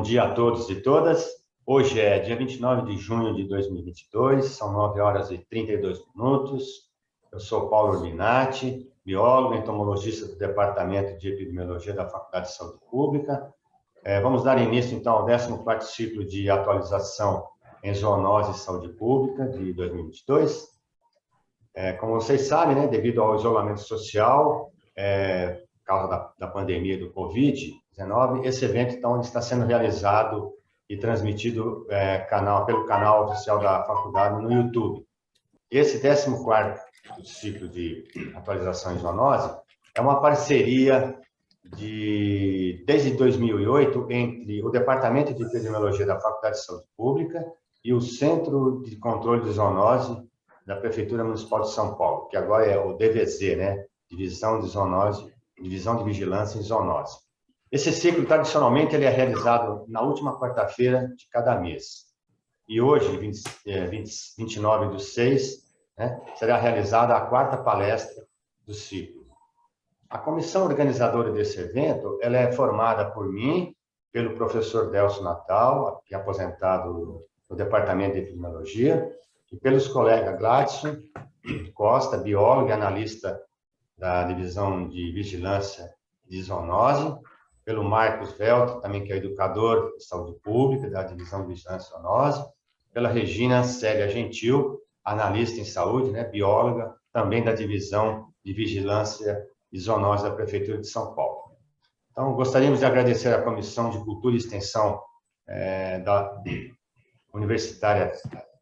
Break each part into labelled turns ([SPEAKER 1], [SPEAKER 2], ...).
[SPEAKER 1] dia a todos e todas. Hoje é dia 29 de junho de 2022, são 9 horas e 32 minutos. Eu sou Paulo Urbinati, biólogo, entomologista do Departamento de Epidemiologia da Faculdade de Saúde Pública. Vamos dar início, então, ao 14º ciclo de atualização em zoonose e saúde pública de 2022. Como vocês sabem, né, devido ao isolamento social, por causa da pandemia do Covid-19, esse evento, então, está sendo realizado e transmitido pelo canal oficial da faculdade no YouTube. Esse 14º ciclo de atualização em zoonose é uma parceria desde 2008 entre o Departamento de Epidemiologia da Faculdade de Saúde Pública e o Centro de Controle de Zoonose da Prefeitura Municipal de São Paulo, que agora é o DVZ, né? Divisão de Zoonose, Divisão de Vigilância em Zoonose. Esse ciclo, tradicionalmente, ele é realizado na última quarta-feira de cada mês. E hoje, 29/6, né, será realizada a 4ª palestra do ciclo. A comissão organizadora desse evento, ela é formada por mim, pelo professor Delcio Natal, que é aposentado no Departamento de Epidemiologia, e pelos colegas Gladson Costa, biólogo e analista da Divisão de Vigilância de Zoonose, pelo Marcos Velto, também que é educador de saúde pública da Divisão de Vigilância de Zoonose, pela Regina Célia Gentil, analista em saúde, né, bióloga, também da Divisão de Vigilância de Zoonose da Prefeitura de São Paulo. Então, gostaríamos de agradecer à Comissão de Cultura e Extensão da Universitária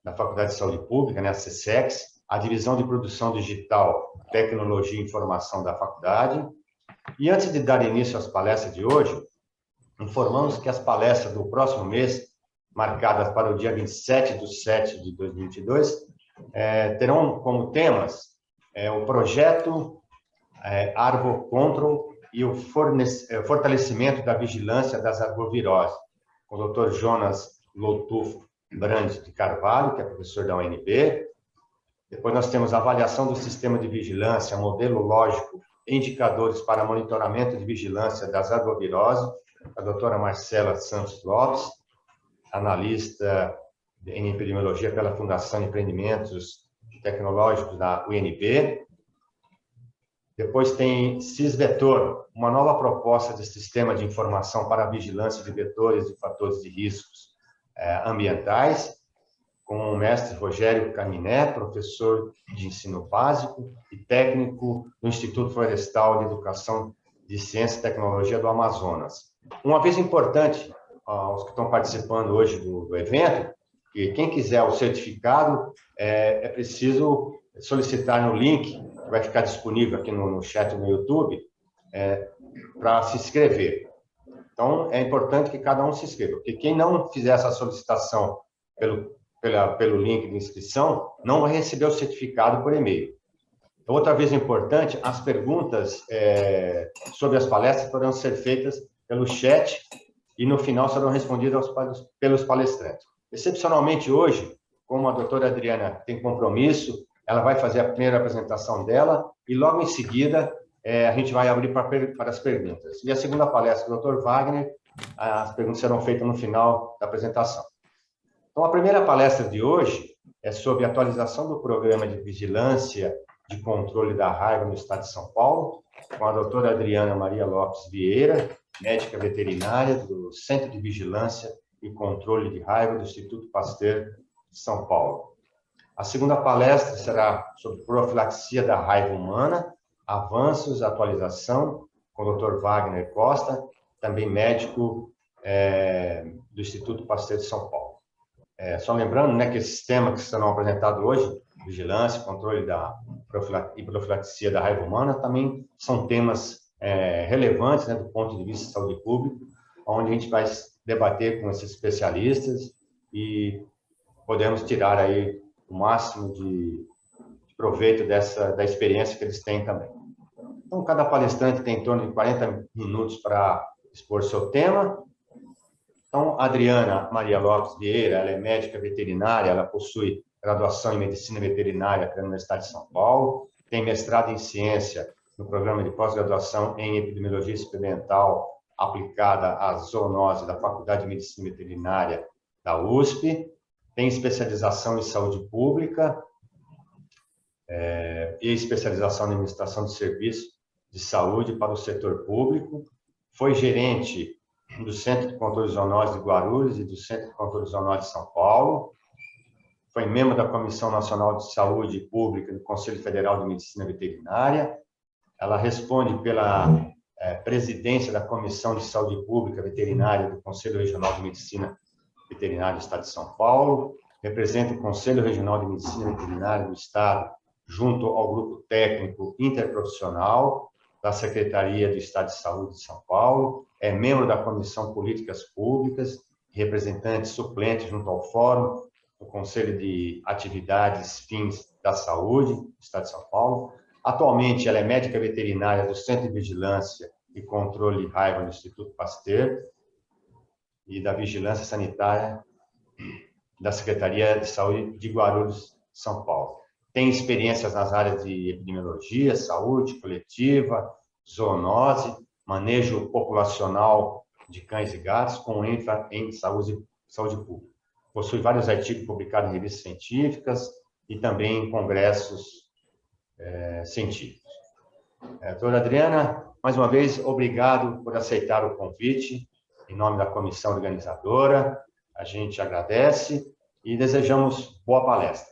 [SPEAKER 1] da Faculdade de Saúde Pública, né, a CSEX, a Divisão de Produção Digital, Tecnologia e Informação da Faculdade. E antes de dar início às palestras de hoje, informamos que as palestras do próximo mês, marcadas para o dia 27/7 de 2022, terão como temas o projeto Arbocontrol e o fortalecimento da vigilância das arboviroses, com o Dr. Jonas Loutufo Brand de Carvalho, que é professor da UNB. Depois nós temos a avaliação do sistema de vigilância, modelo lógico e indicadores para monitoramento de vigilância das arboviroses, a doutora Marcela Santos Lopes, analista em epidemiologia pela Fundação de Empreendimentos Tecnológicos da UNB. Depois tem CIS-Vetor, uma nova proposta de sistema de informação para a vigilância de vetores e fatores de riscos ambientais, com o mestre Rogério Caminé, professor de ensino básico e técnico do Instituto Florestal de Educação de Ciência e Tecnologia do Amazonas. Um aviso importante aos que estão participando hoje do evento, que quem quiser o certificado, é preciso solicitar no link, que vai ficar disponível aqui no chat no YouTube, para se inscrever. Então, é importante que cada um se inscreva, porque quem não fizer essa solicitação pelo link de inscrição, não vai receber o certificado por e-mail. Outra vez importante, as perguntas sobre as palestras poderão ser feitas pelo chat e, no final, serão respondidas pelos palestrantes. Excepcionalmente, hoje, como a doutora Adriana tem compromisso, ela vai fazer a primeira apresentação dela e, logo em seguida, a gente vai abrir para as perguntas. E a segunda palestra do Dr. Wagner, as perguntas serão feitas no final da apresentação. Então, a primeira palestra de hoje é sobre a atualização do Programa de Vigilância de Controle da Raiva no Estado de São Paulo, com a doutora Adriana Maria Lopes Vieira, médica veterinária do Centro de Vigilância e Controle de Raiva do Instituto Pasteur de São Paulo. A segunda palestra será sobre profilaxia da raiva humana, avanços, atualização, com o Dr. Wagner Costa, também médico do Instituto Pasteur de São Paulo. Só lembrando, né, que esses temas que serão apresentados hoje, vigilância, controle e profilaxia da raiva humana, também são temas relevantes, né, do ponto de vista de saúde pública, onde a gente vai debater com esses especialistas e podemos tirar aí o máximo de proveito da experiência que eles têm também. Então, cada palestrante tem em torno de 40 minutos para expor seu tema. Então, a Adriana Maria Lopes Vieira, ela é médica veterinária, ela possui graduação em Medicina Veterinária pela Universidade de São Paulo, tem mestrado em Ciência no programa de pós-graduação em Epidemiologia Experimental aplicada à zoonose da Faculdade de Medicina Veterinária da USP, tem especialização em saúde pública e especialização em administração de serviços de saúde para o setor público, foi gerente do Centro de Controle de Zoonose de Guarulhos e do Centro de Controle de Zoonose de São Paulo, foi membro da Comissão Nacional de Saúde Pública do Conselho Federal de Medicina Veterinária. Ela responde pela presidência da Comissão de Saúde Pública Veterinária do Conselho Regional de Medicina Veterinária do Estado de São Paulo, representa o Conselho Regional de Medicina Veterinária do Estado, junto ao Grupo Técnico Interprofissional da Secretaria do Estado de Saúde de São Paulo, é membro da Comissão Políticas Públicas, representante suplente junto ao Fórum do Conselho de Atividades Fins da Saúde do Estado de São Paulo. Atualmente, ela é médica veterinária do Centro de Vigilância e Controle de Raiva do Instituto Pasteur e da Vigilância Sanitária da Secretaria de Saúde de Guarulhos, São Paulo. Tem experiências nas áreas de epidemiologia, saúde coletiva, zoonose, manejo populacional de cães e gatos, com ênfase em saúde pública. Possui vários artigos publicados em revistas científicas e também em congressos científicos. Doutora Adriana, mais uma vez, obrigado por aceitar o convite em nome da comissão organizadora. A gente agradece e desejamos boa palestra.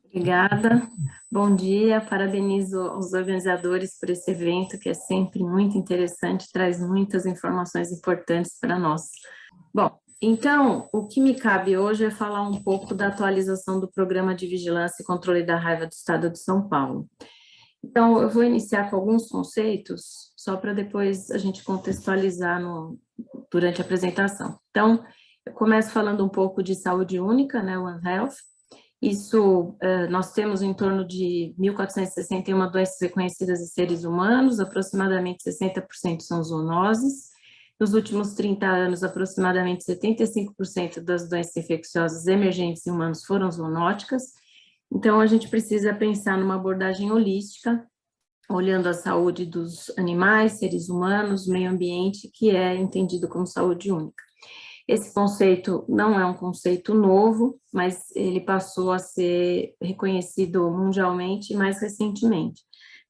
[SPEAKER 2] Obrigada, bom dia, parabenizo os organizadores por esse evento, que é sempre muito interessante, traz muitas informações importantes para nós. Bom, então, o que me cabe hoje é falar um pouco da atualização do Programa de Vigilância e Controle da Raiva do Estado de São Paulo. Então, eu vou iniciar com alguns conceitos, só para depois a gente contextualizar durante a apresentação. Então, eu começo falando um pouco de saúde única, né, One Health. Isso, nós temos em torno de 1.461 doenças reconhecidas em seres humanos, aproximadamente 60% são zoonoses. Nos últimos 30 anos, aproximadamente 75% das doenças infecciosas emergentes em humanos foram zoonóticas. Então, a gente precisa pensar numa abordagem holística, olhando a saúde dos animais, seres humanos, meio ambiente, que é entendido como saúde única. Esse conceito não é um conceito novo, mas ele passou a ser reconhecido mundialmente mais recentemente.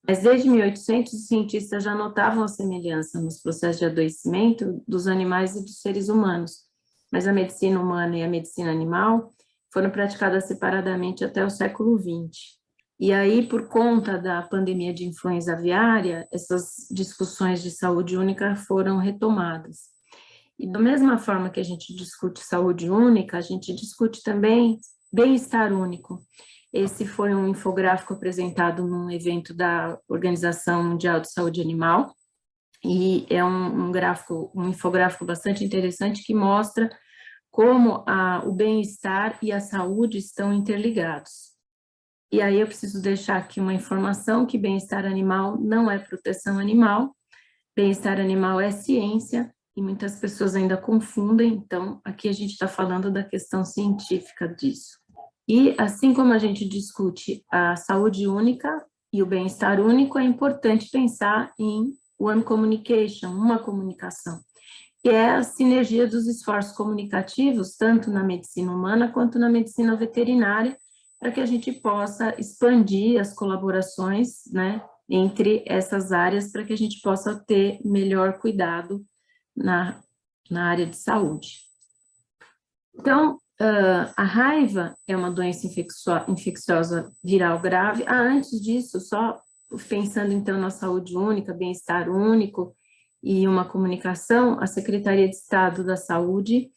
[SPEAKER 2] Mas desde 1800, os cientistas já notavam a semelhança nos processos de adoecimento dos animais e dos seres humanos, mas a medicina humana e a medicina animal foram praticadas separadamente até o século XX. E aí, por conta da pandemia de influenza aviária, essas discussões de saúde única foram retomadas. E da mesma forma que a gente discute saúde única, a gente discute também bem-estar único. Esse foi um infográfico apresentado num evento da Organização Mundial de Saúde Animal, e é um infográfico bastante interessante que mostra como o bem-estar e a saúde estão interligados. E aí eu preciso deixar aqui uma informação que bem-estar animal não é proteção animal, bem-estar animal é ciência, e muitas pessoas ainda confundem, então aqui a gente está falando da questão científica disso. E assim como a gente discute a saúde única e o bem-estar único, é importante pensar em one communication, uma comunicação, que é a sinergia dos esforços comunicativos, tanto na medicina humana quanto na medicina veterinária, para que a gente possa expandir as colaborações, né, entre essas áreas, para que a gente possa ter melhor cuidado na área de saúde. Então, a raiva é uma doença infecciosa viral grave. Antes disso, só pensando então na saúde única, bem-estar único e uma comunicação, a Secretaria de Estado da Saúde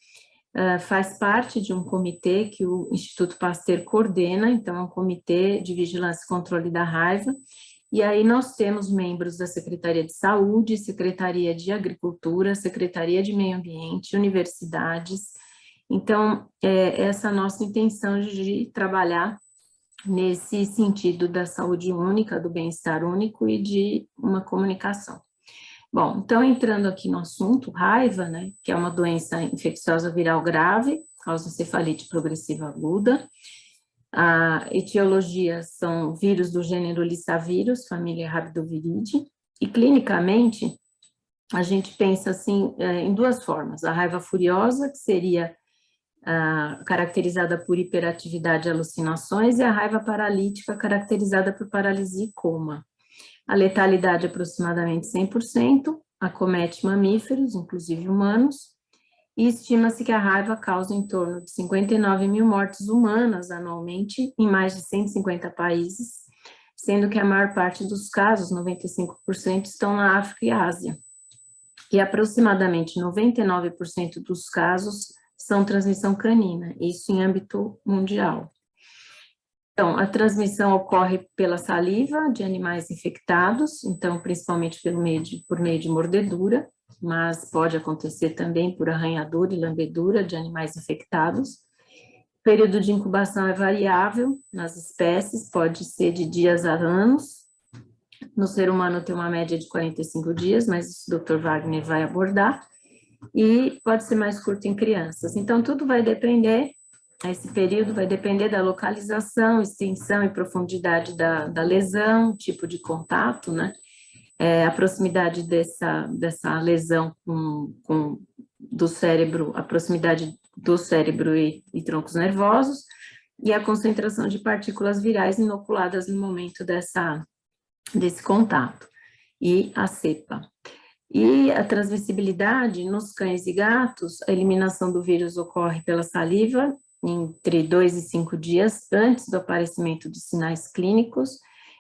[SPEAKER 2] faz parte de um comitê que o Instituto Pasteur coordena, então é um comitê de vigilância e controle da raiva. E aí nós temos membros da Secretaria de Saúde, Secretaria de Agricultura, Secretaria de Meio Ambiente, universidades. Então, essa é a nossa intenção de trabalhar nesse sentido da saúde única, do bem-estar único e de uma comunicação. Bom, então entrando aqui no assunto, raiva, né, que é uma doença infecciosa viral grave, causa encefalite progressiva aguda. A etiologia são vírus do gênero Lyssavirus, família Rhabdoviridae, e clinicamente a gente pensa assim em duas formas: a raiva furiosa, que seria caracterizada por hiperatividade e alucinações, e a raiva paralítica, caracterizada por paralisia e coma. A letalidade é aproximadamente 100%, acomete mamíferos, inclusive humanos, e estima-se que a raiva causa em torno de 59 mil mortes humanas anualmente em mais de 150 países, sendo que a maior parte dos casos, 95%, estão na África e Ásia. E aproximadamente 99% dos casos são transmissão canina, isso em âmbito mundial. Então, a transmissão ocorre pela saliva de animais infectados, então, principalmente por meio de mordedura, mas pode acontecer também por arranhadura e lambedura de animais infectados. O período de incubação é variável nas espécies, pode ser de dias a anos. No ser humano tem uma média de 45 dias, mas isso o Dr. Wagner vai abordar, e pode ser mais curto em crianças. Então, tudo vai depender, esse período vai depender da localização, extensão e profundidade da lesão, tipo de contato, né? A proximidade dessa lesão do cérebro, a proximidade do cérebro e troncos nervosos, e a concentração de partículas virais inoculadas no momento desse contato, e a cepa. E a transmissibilidade nos cães e gatos, a eliminação do vírus ocorre pela saliva entre 2 e 5 dias antes do aparecimento de sinais clínicos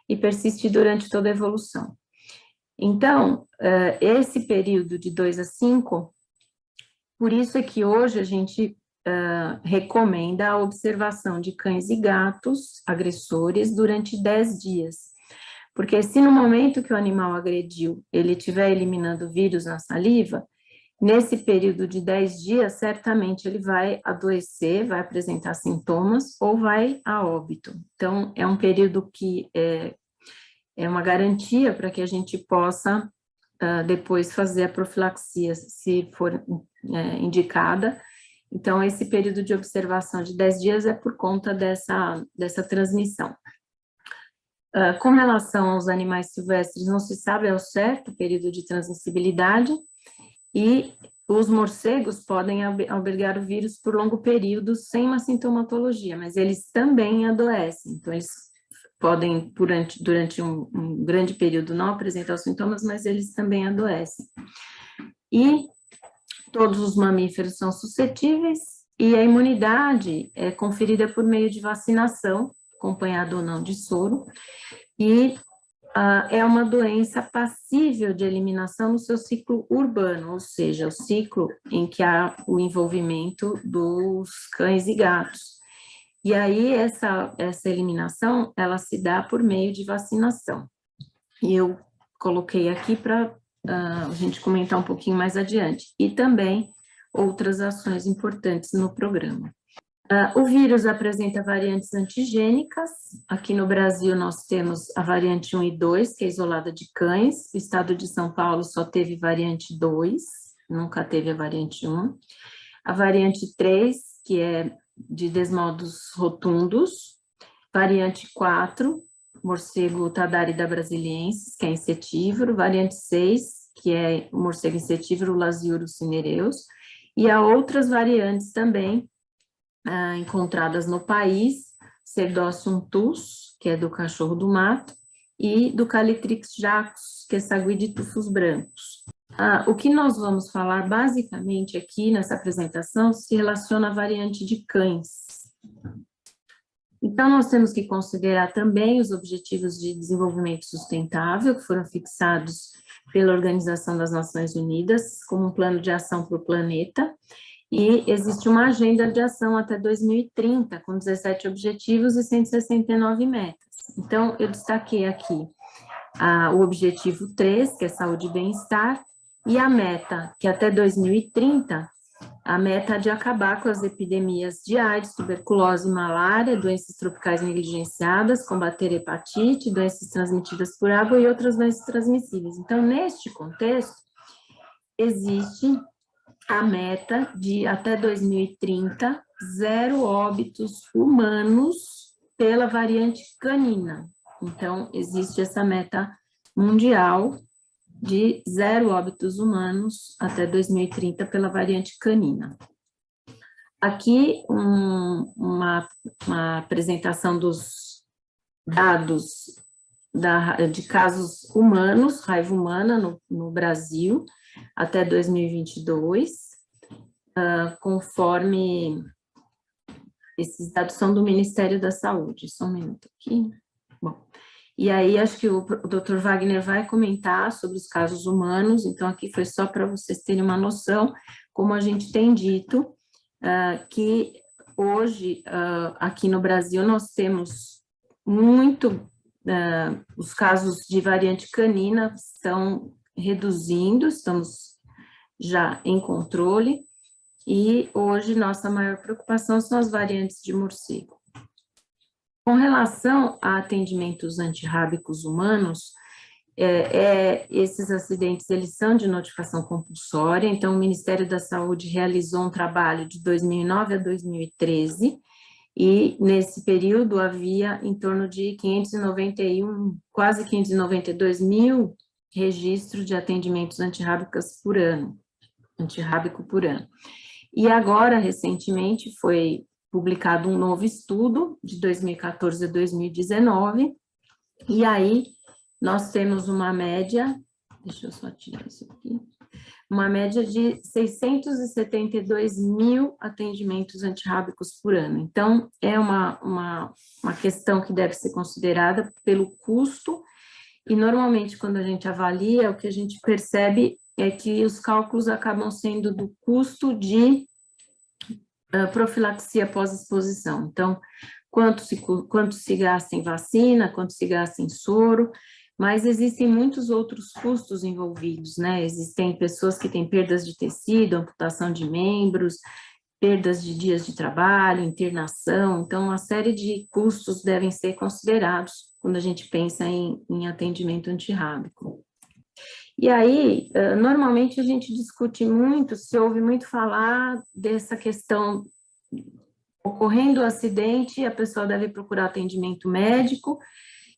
[SPEAKER 2] e persiste durante toda a evolução. Então, esse período de 2 a 5, por isso é que hoje a gente recomenda a observação de cães e gatos agressores durante 10 dias. Porque se no momento que o animal agrediu, ele estiver eliminando vírus na saliva, nesse período de 10 dias, certamente ele vai adoecer, vai apresentar sintomas ou vai a óbito. Então, é um período que é uma garantia para que a gente possa depois fazer a profilaxia, se for indicada. Então, esse período de observação de 10 dias é por conta dessa transmissão. Com relação aos animais silvestres, não se sabe ao certo o período de transmissibilidade, e os morcegos podem albergar o vírus por longo período sem uma sintomatologia, mas eles também adoecem. Então, eles podem, durante um grande período, não apresentar os sintomas, mas eles também adoecem. E todos os mamíferos são suscetíveis, e a imunidade é conferida por meio de vacinação, acompanhado ou não de soro, e é uma doença passível de eliminação no seu ciclo urbano, ou seja, o ciclo em que há o envolvimento dos cães e gatos. E aí, essa eliminação, ela se dá por meio de vacinação. E eu coloquei aqui para a gente comentar um pouquinho mais adiante. E também outras ações importantes no programa. O vírus apresenta variantes antigênicas. Aqui no Brasil nós temos a variante 1 e 2, que é isolada de cães. O estado de São Paulo só teve variante 2, nunca teve a variante 1. A variante 3, que é de desmodos rotundos. Variante 4, morcego Tadarida brasiliensis, que é insetívoro. Variante 6, que é o morcego insetívoro Lasiurus cinereus. E há outras variantes também, encontradas no país, Cerdócium tus, que é do cachorro do mato, e do Calitrix jacus, que é sagui de tufos brancos. O que nós vamos falar basicamente aqui nessa apresentação se relaciona à variante de cães. Então, nós temos que considerar também os Objetivos de Desenvolvimento Sustentável, que foram fixados pela Organização das Nações Unidas, como um plano de ação para o planeta. E existe uma agenda de ação até 2030, com 17 objetivos e 169 metas. Então, eu destaquei aqui o objetivo 3, que é saúde e bem-estar, e a meta, que até 2030, a meta de acabar com as epidemias de AIDS, tuberculose, malária, doenças tropicais negligenciadas, combater hepatite, doenças transmitidas por água e outras doenças transmissíveis. Então, neste contexto, existe a meta de, até 2030, 0 óbitos humanos pela variante canina. Então, existe essa meta mundial de 0 óbitos humanos até 2030 pela variante canina. Aqui, uma apresentação dos dados de casos humanos, raiva humana no Brasil, até 2022, conforme esses dados são do Ministério da Saúde. Só um minuto aqui. Bom, e aí acho que o Dr. Wagner vai comentar sobre os casos humanos, então aqui foi só para vocês terem uma noção, como a gente tem dito, que hoje, aqui no Brasil, nós temos os casos de variante canina estão reduzindo, estamos já em controle, e hoje nossa maior preocupação são as variantes de morcego. Com relação a atendimentos antirrábicos humanos, esses acidentes, eles são de notificação compulsória, então o Ministério da Saúde realizou um trabalho de 2009 a 2013, e nesse período havia em torno de 591, quase 592 mil registros de atendimentos antirrábicos por ano, antirrábico por ano. E agora, recentemente, foi publicado um novo estudo, de 2014 a 2019, e aí nós temos uma média, deixa eu só tirar isso aqui, uma média de 672 mil atendimentos antirrábicos por ano. Então, é uma questão que deve ser considerada pelo custo, e normalmente quando a gente avalia, o que a gente percebe é que os cálculos acabam sendo do custo de profilaxia pós-exposição. Então, quanto se gasta em vacina, quanto se gasta em soro, mas existem muitos outros custos envolvidos, né? Existem pessoas que têm perdas de tecido, amputação de membros, perdas de dias de trabalho, internação, então uma série de custos devem ser considerados quando a gente pensa em atendimento antirrábico. E aí, normalmente a gente discute muito, se ouve muito falar dessa questão, ocorrendo o acidente, a pessoa deve procurar atendimento médico,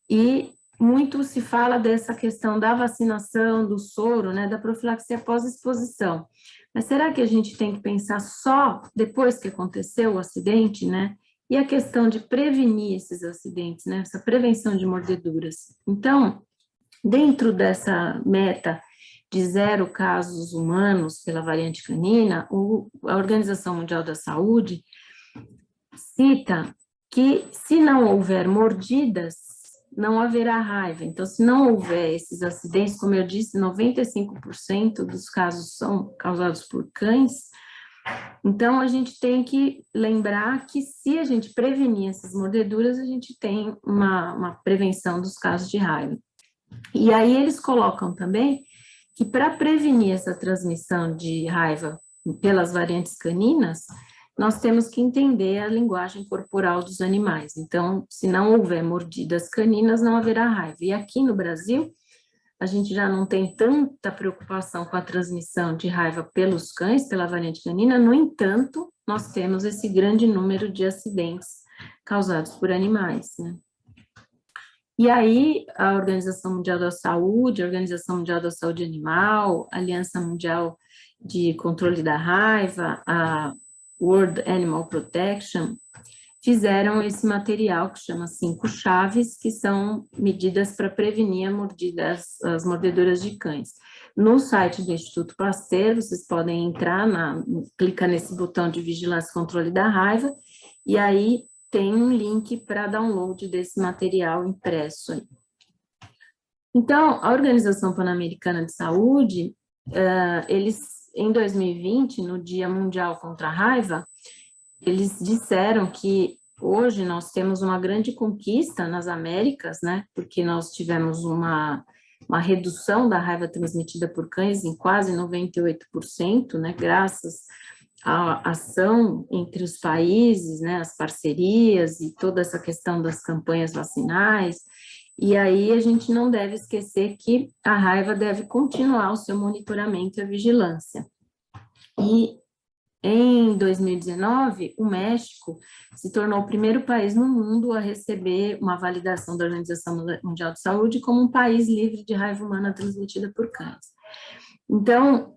[SPEAKER 2] e muito se fala dessa questão da vacinação, do soro, né, da profilaxia pós-exposição. Mas será que a gente tem que pensar só depois que aconteceu o acidente, né? E a questão de prevenir esses acidentes, né? Essa prevenção de mordeduras. Então, dentro dessa meta de 0 casos humanos pela variante canina, a Organização Mundial da Saúde cita que, se não houver mordidas, não haverá raiva. Então, se não houver esses acidentes, como eu disse, 95% dos casos são causados por cães, então a gente tem que lembrar que, se a gente prevenir essas mordeduras, a gente tem uma prevenção dos casos de raiva. E aí eles colocam também que, para prevenir essa transmissão de raiva pelas variantes caninas, nós temos que entender a linguagem corporal dos animais. Então, se não houver mordidas caninas, não haverá raiva. E aqui no Brasil, a gente já não tem tanta preocupação com a transmissão de raiva pelos cães, pela variante canina, no entanto, nós temos esse grande número de acidentes causados por animais, né? E aí, a Organização Mundial da Saúde, a Organização Mundial da Saúde Animal, a Aliança Mundial de Controle da Raiva, a World Animal Protection, fizeram esse material que chama 5 chaves, que são medidas para prevenir as mordeduras de cães. No site do Instituto Pasteur, vocês podem entrar, clica nesse botão de vigilância e controle da raiva, e aí tem um link para download desse material impresso aí. Então, a Organização Pan-Americana de Saúde, eles, em 2020, no Dia Mundial contra a Raiva, eles disseram que hoje nós temos uma grande conquista nas Américas, né? Porque nós tivemos uma redução da raiva transmitida por cães em quase 98%, né? Graças à ação entre os países, né? As parcerias e toda essa questão das campanhas vacinais. E aí a gente não deve esquecer que a raiva deve continuar o seu monitoramento e a vigilância. E em 2019, o México se tornou o primeiro país no mundo a receber uma validação da Organização Mundial de Saúde como um país livre de raiva humana transmitida por cães. Então,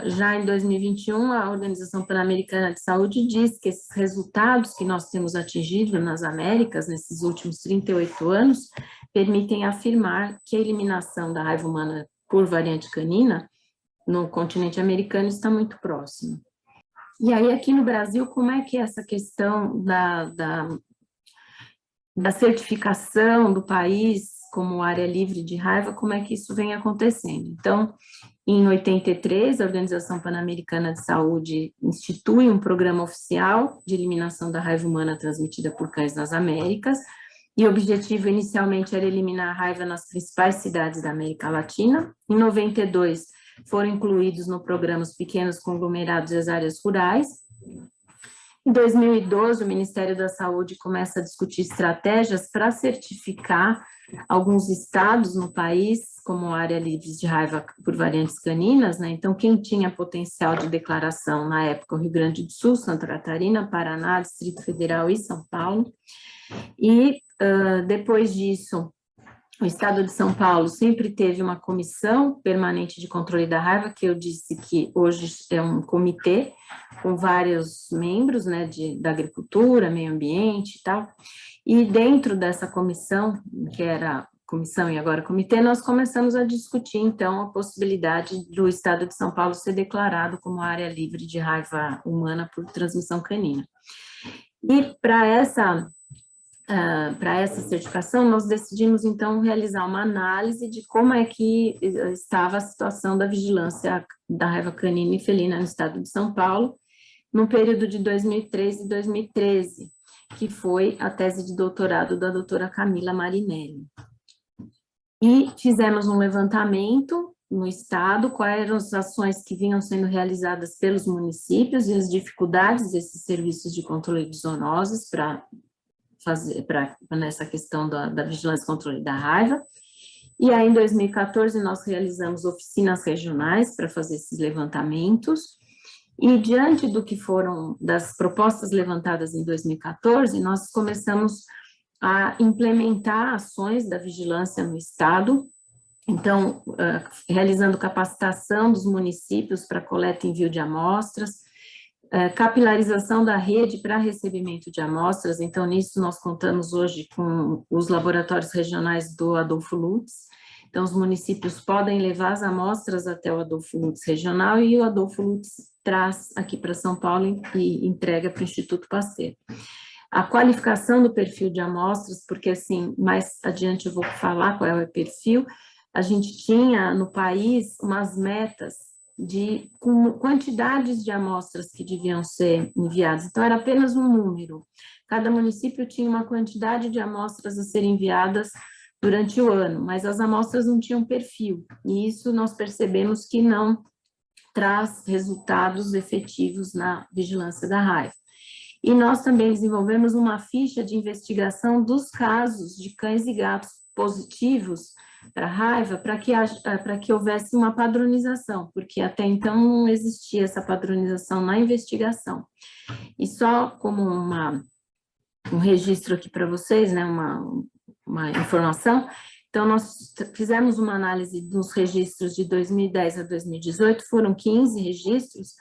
[SPEAKER 2] já em 2021, a Organização Pan-Americana de Saúde diz que esses resultados que nós temos atingido nas Américas, nesses últimos 38 anos, permitem afirmar que a eliminação da raiva humana por variante canina no continente americano está muito próxima. E aí, aqui no Brasil, como é que é essa questão da certificação do país como área livre de raiva, como é que isso vem acontecendo? Então, em 83, a Organização Pan-Americana de Saúde institui um programa oficial de eliminação da raiva humana transmitida por cães nas Américas, e o objetivo inicialmente era eliminar a raiva nas principais cidades da América Latina. Em 92, foram incluídos no programa os pequenos conglomerados e as áreas rurais. Em 2012, o Ministério da Saúde começa a discutir estratégias para certificar alguns estados no país como área livre de raiva por variantes caninas, né? Então, quem tinha potencial de declaração na época, o Rio Grande do Sul, Santa Catarina, Paraná, Distrito Federal e São Paulo. E depois disso, o Estado de São Paulo sempre teve uma comissão permanente de controle da raiva, que eu disse que hoje é um comitê com vários membros, né, da agricultura, meio ambiente e tal. E dentro dessa comissão, que era comissão e agora comitê, nós começamos a discutir, então, a possibilidade do Estado de São Paulo ser declarado como área livre de raiva humana por transmissão canina. E para essa certificação, nós decidimos, então, realizar uma análise de como é que estava a situação da vigilância da raiva canina e felina no estado de São Paulo, no período de 2013 e 2013, que foi a tese de doutorado da doutora Camila Marinelli. E fizemos um levantamento no estado, quais eram as ações que vinham sendo realizadas pelos municípios e as dificuldades desses serviços de controle de zoonoses nessa questão da vigilância e controle da raiva. E aí, em 2014, nós realizamos oficinas regionais para fazer esses levantamentos, e diante do que foram das propostas levantadas em 2014, nós começamos a implementar ações da vigilância no estado, então, realizando capacitação dos municípios para coleta e envio de amostras, capilarização da rede para recebimento de amostras. Então, nisso nós contamos hoje com os laboratórios regionais do Adolfo Lutz. Então, os municípios podem levar as amostras até o Adolfo Lutz regional e o Adolfo Lutz traz aqui para São Paulo e entrega para o Instituto Pasteur. A qualificação do perfil de amostras, porque assim, mais adiante eu vou falar qual é o perfil, a gente tinha no país umas metas com quantidades de amostras que deviam ser enviadas, então era apenas um número. Cada município tinha uma quantidade de amostras a serem enviadas durante o ano, mas as amostras não tinham perfil, e isso nós percebemos que não traz resultados efetivos na vigilância da raiva. E nós também desenvolvemos uma ficha de investigação dos casos de cães e gatos positivos para raiva, para que houvesse uma padronização, porque até então não existia essa padronização na investigação. E só como um registro aqui para vocês, né, uma informação, então nós fizemos uma análise dos registros de 2010 a 2018, foram 15 registros,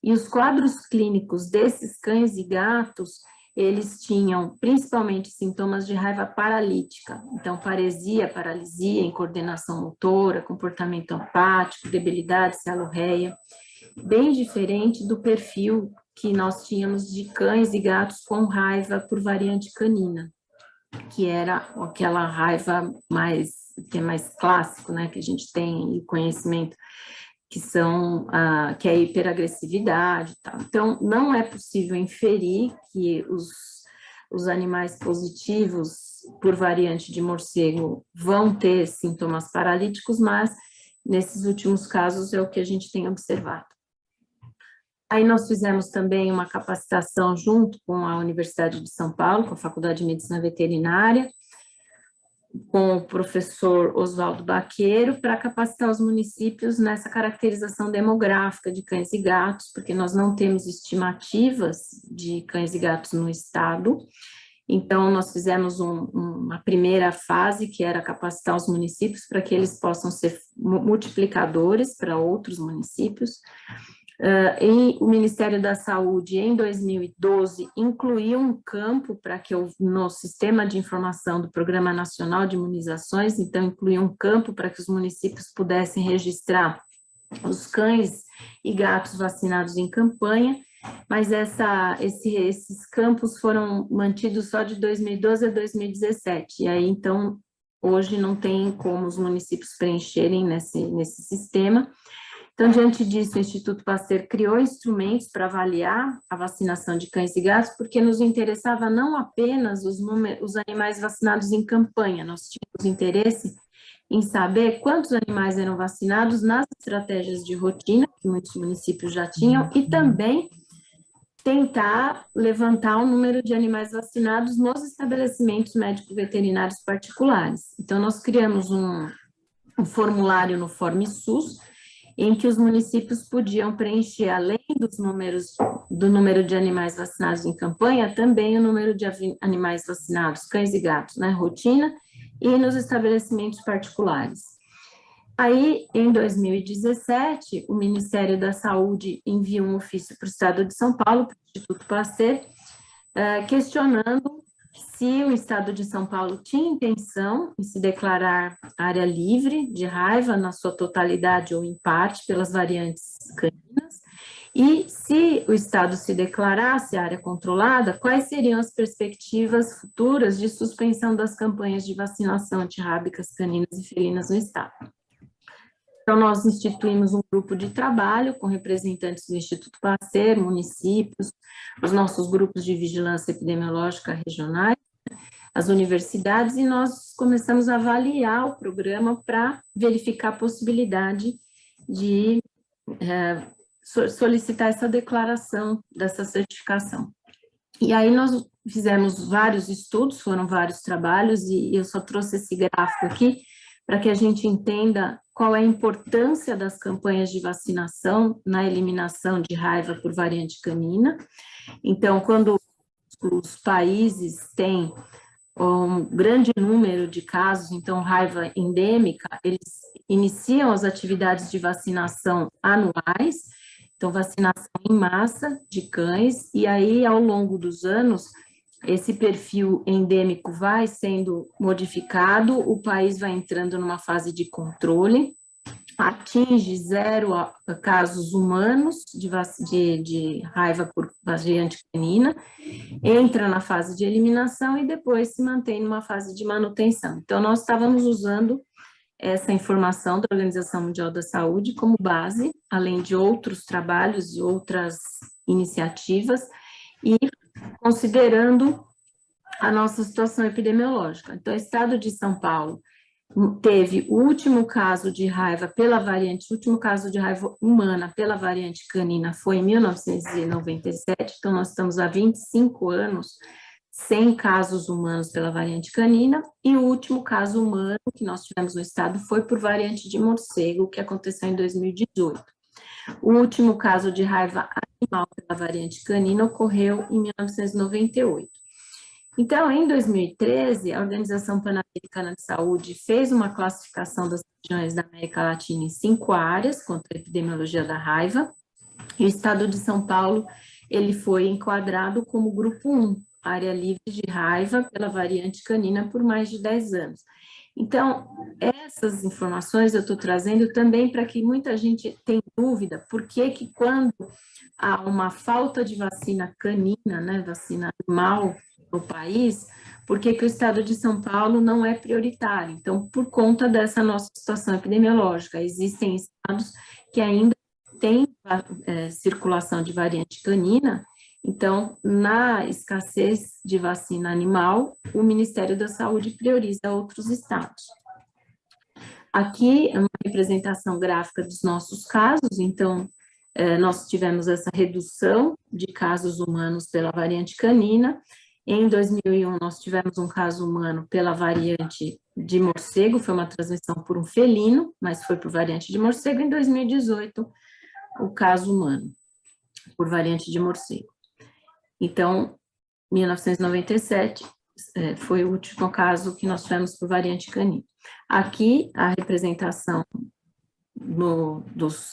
[SPEAKER 2] e os quadros clínicos desses cães e gatos, eles tinham principalmente sintomas de raiva paralítica, então paresia, paralisia, incoordenação motora, comportamento apático, debilidade, celorreia, bem diferente do perfil que nós tínhamos de cães e gatos com raiva por variante canina, que era aquela raiva que é mais clássico, né, que a gente tem conhecimento, que é a hiperagressividade e tal. Então, não é possível inferir que os animais positivos por variante de morcego vão ter sintomas paralíticos, mas nesses últimos casos é o que a gente tem observado. Aí nós fizemos também uma capacitação junto com a Universidade de São Paulo, com a Faculdade de Medicina Veterinária, com o professor Oswaldo Baqueiro para capacitar os municípios nessa caracterização demográfica de cães e gatos, porque nós não temos estimativas de cães e gatos no estado. Então, nós fizemos uma primeira fase, que era capacitar os municípios para que eles possam ser multiplicadores para outros municípios. E o Ministério da Saúde, em 2012, incluiu um campo para que no sistema de informação do Programa Nacional de Imunizações, então incluiu um campo para que os municípios pudessem registrar os cães e gatos vacinados em campanha, mas esses campos foram mantidos só de 2012 a 2017, e aí, então, hoje não tem como os municípios preencherem nesse sistema. Então, diante disso, o Instituto Pasteur criou instrumentos para avaliar a vacinação de cães e gatos, porque nos interessava não apenas os animais vacinados em campanha, nós tínhamos interesse em saber quantos animais eram vacinados nas estratégias de rotina, que muitos municípios já tinham, e também tentar levantar o número de animais vacinados nos estabelecimentos médico-veterinários particulares. Então, nós criamos um formulário no FormSUS, em que os municípios podiam preencher, além do número de animais vacinados em campanha, também o número de animais vacinados, cães e gatos, na rotina e nos estabelecimentos particulares. Aí, em 2017, o Ministério da Saúde enviou um ofício para o Estado de São Paulo, para o Instituto Pasteur, questionando se o Estado de São Paulo tinha intenção em se declarar área livre de raiva na sua totalidade ou em parte pelas variantes caninas, e se o Estado se declarasse área controlada, quais seriam as perspectivas futuras de suspensão das campanhas de vacinação antirrábicas caninas e felinas no Estado. Então, nós instituímos um grupo de trabalho com representantes do Instituto Pasteur, municípios, os nossos grupos de vigilância epidemiológica regionais, as universidades, e nós começamos a avaliar o programa para verificar a possibilidade de solicitar essa declaração dessa certificação. E aí nós fizemos vários estudos, foram vários trabalhos, e eu só trouxe esse gráfico aqui para que a gente entenda qual é a importância das campanhas de vacinação na eliminação de raiva por variante canina. Então, quando os países têm um grande número de casos, então raiva endêmica, eles iniciam as atividades de vacinação anuais, então vacinação em massa de cães, e aí ao longo dos anos, esse perfil endêmico vai sendo modificado, o país vai entrando numa fase de controle, atinge 0 casos humanos de raiva por variante canina, entra na fase de eliminação e depois se mantém numa fase de manutenção. Então, nós estávamos usando essa informação da Organização Mundial da Saúde como base, além de outros trabalhos e outras iniciativas, e considerando a nossa situação epidemiológica. Então, o estado de São Paulo teve o último caso de raiva pela variante, o último caso de raiva humana pela variante canina foi em 1997, então nós estamos há 25 anos sem casos humanos pela variante canina, e o último caso humano que nós tivemos no estado foi por variante de morcego, que aconteceu em 2018. O último caso de raiva animal pela variante canina ocorreu em 1998. Então, em 2013, a Organização Pan-Americana de Saúde fez uma classificação das regiões da América Latina em 5 áreas contra a epidemiologia da raiva, e o estado de São Paulo, ele foi enquadrado como grupo 1, área livre de raiva pela variante canina por mais de 10 anos. Então, essas informações eu estou trazendo também para que muita gente tenha dúvida, por que quando há uma falta de vacina canina, né, vacina animal no país, por que o estado de São Paulo não é prioritário? Então, por conta dessa nossa situação epidemiológica, existem estados que ainda têm circulação de variante canina. Então, na escassez de vacina animal, o Ministério da Saúde prioriza outros estados. Aqui é uma representação gráfica dos nossos casos, então, nós tivemos essa redução de casos humanos pela variante canina, Em 2001, nós tivemos um caso humano pela variante de morcego, foi uma transmissão por um felino, mas foi por variante de morcego. Em 2018, o caso humano, por variante de morcego. Então, 1997 foi o último caso que nós tivemos por variante canina. Aqui, a representação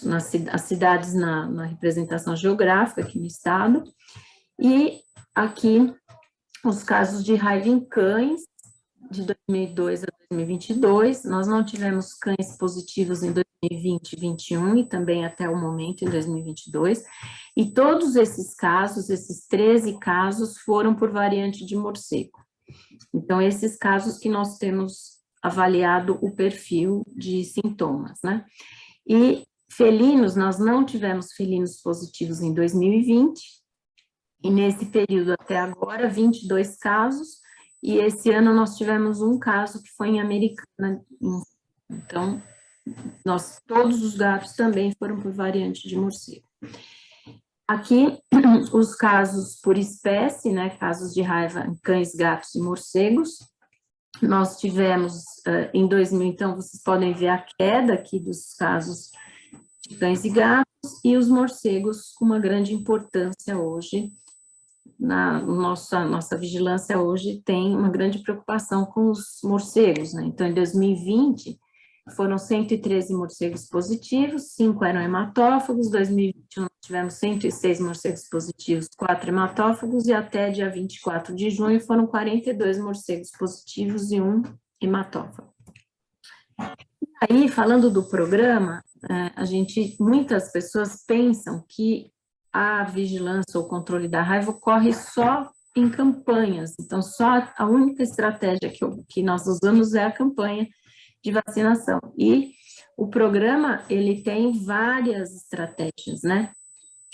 [SPEAKER 2] nas cidades na representação geográfica aqui no estado, e aqui os casos de raiva em cães, de 2002 a 2022, nós não tivemos cães positivos em 2020 e 2021, e também até o momento, em 2022, e todos esses casos, esses 13 casos, foram por variante de morcego. Então, esses casos que nós temos avaliado o perfil de sintomas, né? E felinos, nós não tivemos felinos positivos em 2020, e nesse período até agora, 22 casos, e esse ano nós tivemos um caso que foi em Americana. Então, todos os gatos também foram por variante de morcego. Aqui, os casos por espécie, né, casos de raiva em cães, gatos e morcegos. Nós tivemos, em 2000, então, vocês podem ver a queda aqui dos casos de cães e gatos, e os morcegos com uma grande importância hoje. Nossa vigilância hoje tem uma grande preocupação com os morcegos, né? Então, em 2020, foram 113 morcegos positivos, 5 eram hematófagos. Em 2021, tivemos 106 morcegos positivos, 4 hematófagos, e até dia 24 de junho foram 42 morcegos positivos e 1 hematófago. Aí, falando do programa, muitas pessoas pensam que a vigilância ou controle da raiva ocorre só em campanhas. Então, só a única estratégia que nós usamos é a campanha de vacinação. E o programa, ele tem várias estratégias, né?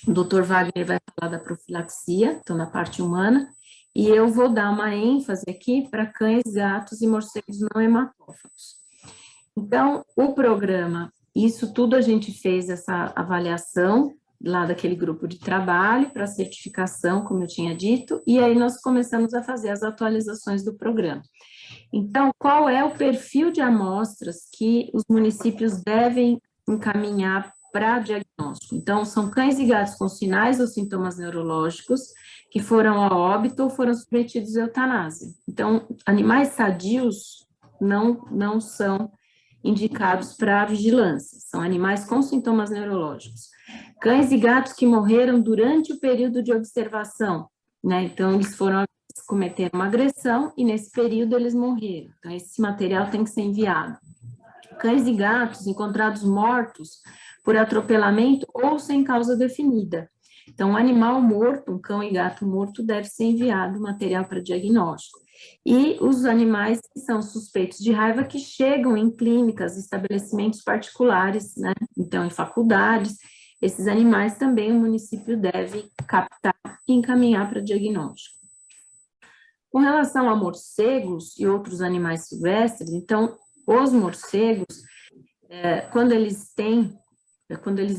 [SPEAKER 2] O Dr. Wagner vai falar da profilaxia, então, na parte humana, e eu vou dar uma ênfase aqui para cães, gatos e morcegos não hematófagos. Então, o programa, isso tudo a gente fez essa avaliação lá daquele grupo de trabalho para certificação, como eu tinha dito, e aí nós começamos a fazer as atualizações do programa. Então, qual é o perfil de amostras que os municípios devem encaminhar para diagnóstico? Então, são cães e gatos com sinais ou sintomas neurológicos que foram a óbito ou foram submetidos à eutanásia. Então, animais sadios não são indicados para vigilância, são animais com sintomas neurológicos. Cães e gatos que morreram durante o período de observação, né? Então, eles cometeram uma agressão e nesse período eles morreram. Então, esse material tem que ser enviado. Cães e gatos encontrados mortos por atropelamento ou sem causa definida. Então, um animal morto, um cão e gato morto, deve ser enviado material para diagnóstico. E os animais que são suspeitos de raiva que chegam em clínicas, estabelecimentos particulares, né? Então, em faculdades, esses animais também o município deve captar e encaminhar para diagnóstico. Com relação a morcegos e outros animais silvestres, então, os morcegos, quando eles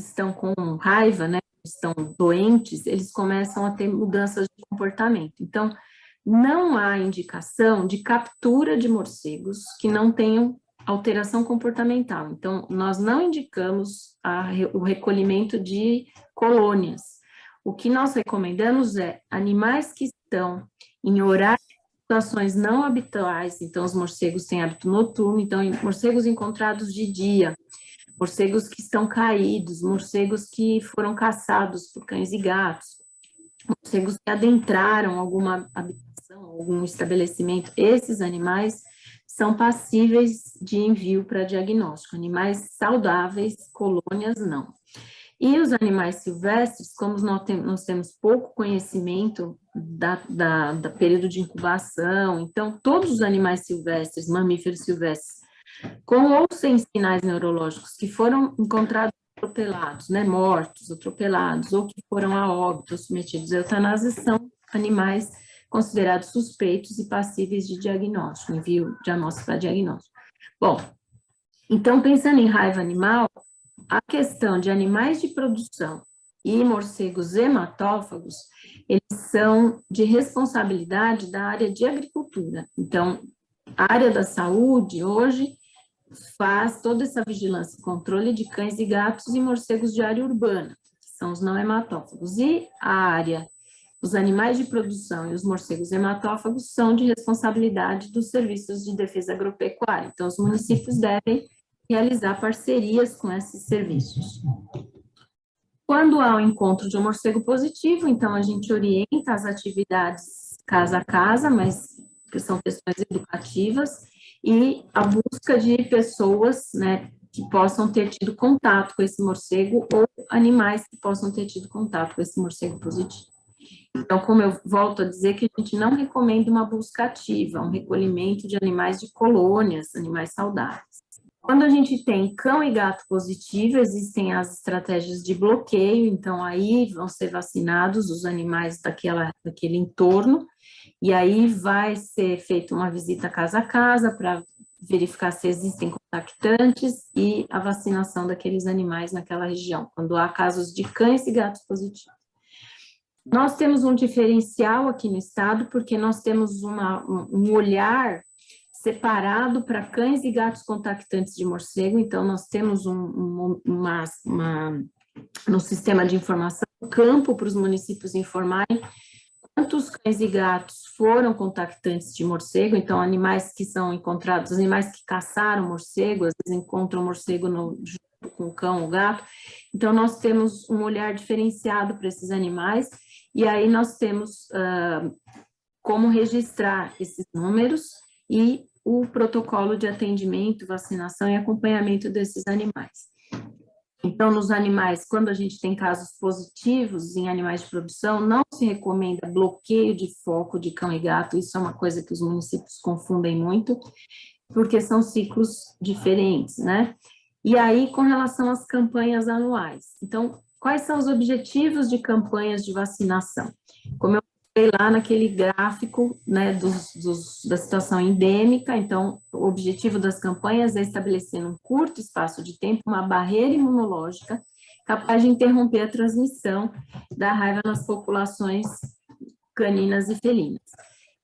[SPEAKER 2] estão com raiva, né, estão doentes, eles começam a ter mudanças de comportamento. Então, não há indicação de captura de morcegos que não tenham alteração comportamental. Então, nós não indicamos o recolhimento de colônias. O que nós recomendamos é animais que estão em horários de situações não habituais, então os morcegos têm hábito noturno, então morcegos encontrados de dia, morcegos que estão caídos, morcegos que foram caçados por cães e gatos, morcegos que adentraram alguma habitação, algum estabelecimento, esses animais são passíveis de envio para diagnóstico. Animais saudáveis, colônias, não. E os animais silvestres, como nós temos pouco conhecimento da período de incubação, então todos os animais silvestres, mamíferos silvestres, com ou sem sinais neurológicos, que foram encontrados atropelados, né, mortos, atropelados, ou que foram a óbito, submetidos à eutanásia, são animais considerados suspeitos e passíveis de diagnóstico, envio de amostra para diagnóstico. Bom, então, pensando em raiva animal, a questão de animais de produção e morcegos hematófagos, eles são de responsabilidade da área de agricultura. Então, a área da saúde, hoje, faz toda essa vigilância e controle de cães e gatos e morcegos de área urbana, que são os não hematófagos. E a área, os animais de produção e os morcegos hematófagos são de responsabilidade dos serviços de defesa agropecuária. Então, os municípios devem realizar parcerias com esses serviços. Quando há o encontro de um morcego positivo, então a gente orienta as atividades casa a casa, mas que são questões educativas, e a busca de pessoas, né, que possam ter tido contato com esse morcego ou animais que possam ter tido contato com esse morcego positivo. Então, como eu volto a dizer, que a gente não recomenda uma busca ativa, um recolhimento de animais de colônias, animais saudáveis. Quando a gente tem cão e gato positivo, existem as estratégias de bloqueio, então aí vão ser vacinados os animais daquele entorno, e aí vai ser feita uma visita casa a casa para verificar se existem contactantes e a vacinação daqueles animais naquela região, quando há casos de cães e gatos positivos. Nós temos um diferencial aqui no estado, porque nós temos um olhar separado para cães e gatos contactantes de morcego, então nós temos no sistema de informação, campo para os municípios informarem quantos cães e gatos foram contactantes de morcego, então animais que são encontrados, animais que caçaram morcego, às vezes encontram morcego junto com o cão ou gato, então nós temos um olhar diferenciado para esses animais, e aí nós temos como registrar esses números e o protocolo de atendimento, vacinação e acompanhamento desses animais. Então, nos animais, quando a gente tem casos positivos em animais de produção, não se recomenda bloqueio de foco de cão e gato, isso é uma coisa que os municípios confundem muito, porque são ciclos diferentes, né? E aí, com relação às campanhas anuais, então, quais são os objetivos de campanhas de vacinação? Como eu falei lá naquele gráfico, né, da situação endêmica, então, o objetivo das campanhas é estabelecer num curto espaço de tempo uma barreira imunológica capaz de interromper a transmissão da raiva nas populações caninas e felinas.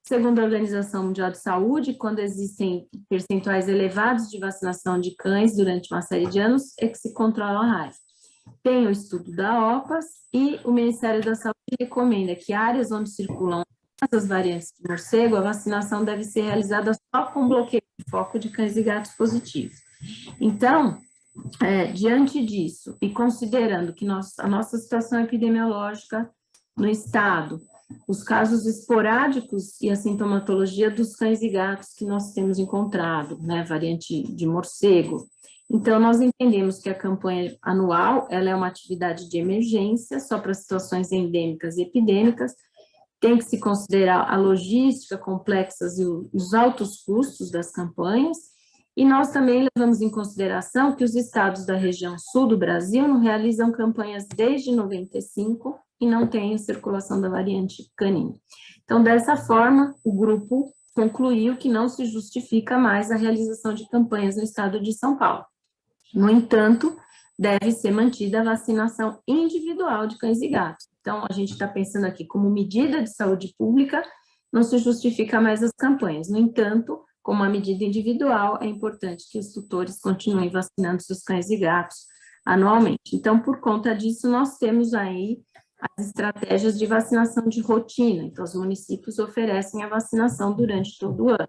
[SPEAKER 2] Segundo a Organização Mundial de Saúde, quando existem percentuais elevados de vacinação de cães durante uma série de anos, é que se controla a raiva. Tem o estudo da OPAS e o Ministério da Saúde recomenda que áreas onde circulam essas variantes de morcego, a vacinação deve ser realizada só com bloqueio de foco de cães e gatos positivos. Então, diante disso, e considerando que a nossa situação epidemiológica no estado, os casos esporádicos e a sintomatologia dos cães e gatos que nós temos encontrado, né, variante de morcego, então nós entendemos que a campanha anual, ela é uma atividade de emergência, só para situações endêmicas e epidêmicas, tem que se considerar a logística complexa e os altos custos das campanhas, e nós também levamos em consideração que os estados da região sul do Brasil não realizam campanhas desde 95 e não têm a circulação da variante canina. Então, dessa forma, o grupo concluiu que não se justifica mais a realização de campanhas no estado de São Paulo. No entanto, deve ser mantida a vacinação individual de cães e gatos. Então, a gente está pensando aqui como medida de saúde pública, não se justifica mais as campanhas. No entanto, como uma medida individual, é importante que os tutores continuem vacinando seus cães e gatos anualmente. Então, por conta disso, nós temos aí as estratégias de vacinação de rotina. Então, os municípios oferecem a vacinação durante todo o ano.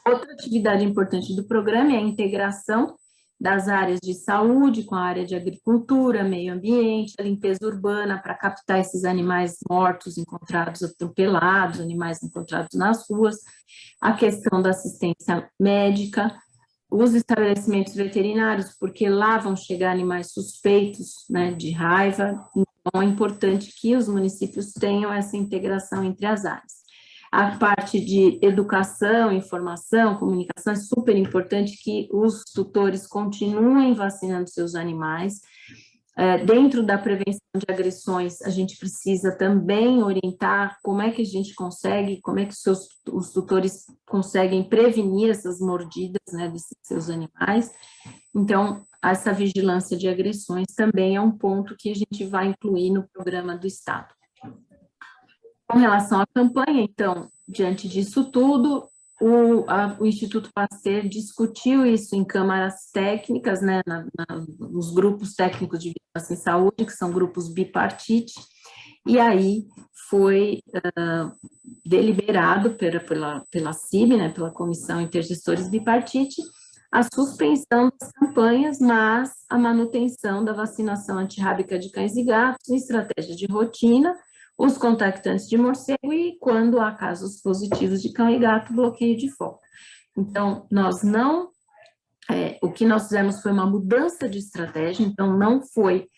[SPEAKER 2] Outra atividade importante do programa é a integração das áreas de saúde com a área de agricultura, meio ambiente, a limpeza urbana para captar esses animais mortos encontrados atropelados, animais encontrados nas ruas, a questão da assistência médica, os estabelecimentos veterinários, porque lá vão chegar animais suspeitos, né, de raiva, então é importante que os municípios tenham essa integração entre as áreas. A parte de educação, informação, comunicação, é super importante que os tutores continuem vacinando seus animais. Dentro da prevenção de agressões, a gente precisa também orientar como é que a gente consegue, como é que os tutores conseguem prevenir essas mordidas, né, desses seus animais. Então, essa vigilância de agressões também é um ponto que a gente vai incluir no programa do Estado. Com relação à campanha, então, diante disso tudo, o Instituto Pasteur discutiu isso em câmaras técnicas, né, nos grupos técnicos de vigilância em saúde, que são grupos bipartite, e aí foi deliberado pela CIB, né, pela Comissão Intergestores Bipartite, a suspensão das campanhas, mas a manutenção da vacinação antirrábica de cães e gatos em estratégia de rotina, os contactantes de morcego e, quando há casos positivos de cão e gato, bloqueio de foco. Então, nós não... o que nós fizemos foi uma mudança de estratégia, então não foi...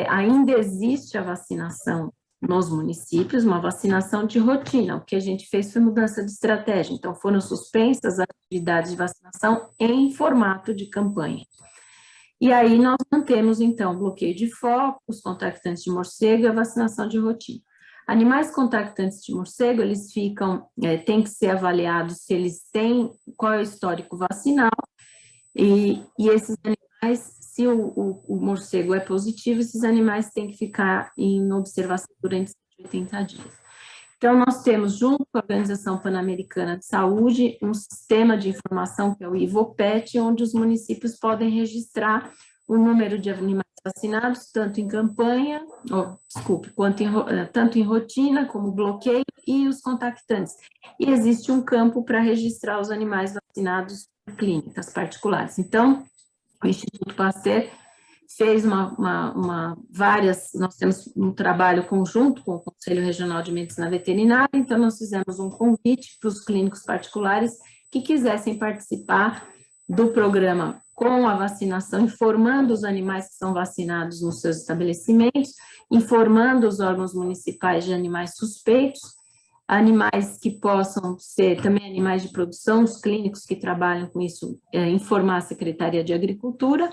[SPEAKER 2] ainda existe a vacinação nos municípios, uma vacinação de rotina. O que a gente fez foi mudança de estratégia. Então, foram suspensas as atividades de vacinação em formato de campanha. E aí, nós mantemos, então, bloqueio de foco, os contactantes de morcego e a vacinação de rotina. Animais contactantes de morcego, eles tem que ser avaliados se eles têm, qual é o histórico vacinal, e esses animais, se o morcego é positivo, esses animais têm que ficar em observação durante 180 dias. Então, nós temos, junto com a Organização Pan-Americana de Saúde, um sistema de informação que é o IVOPET, onde os municípios podem registrar o número de animais vacinados, tanto em campanha, tanto em rotina, como bloqueio, e os contactantes. E existe um campo para registrar os animais vacinados em clínicas particulares. Então, o Instituto Pasteur fez nós temos um trabalho conjunto com o Conselho Regional de Medicina Veterinária, então nós fizemos um convite para os clínicos particulares que quisessem participar do programa com a vacinação, informando os animais que são vacinados nos seus estabelecimentos, informando os órgãos municipais de animais suspeitos, animais que possam ser também animais de produção, os clínicos que trabalham com isso, informar a Secretaria de Agricultura,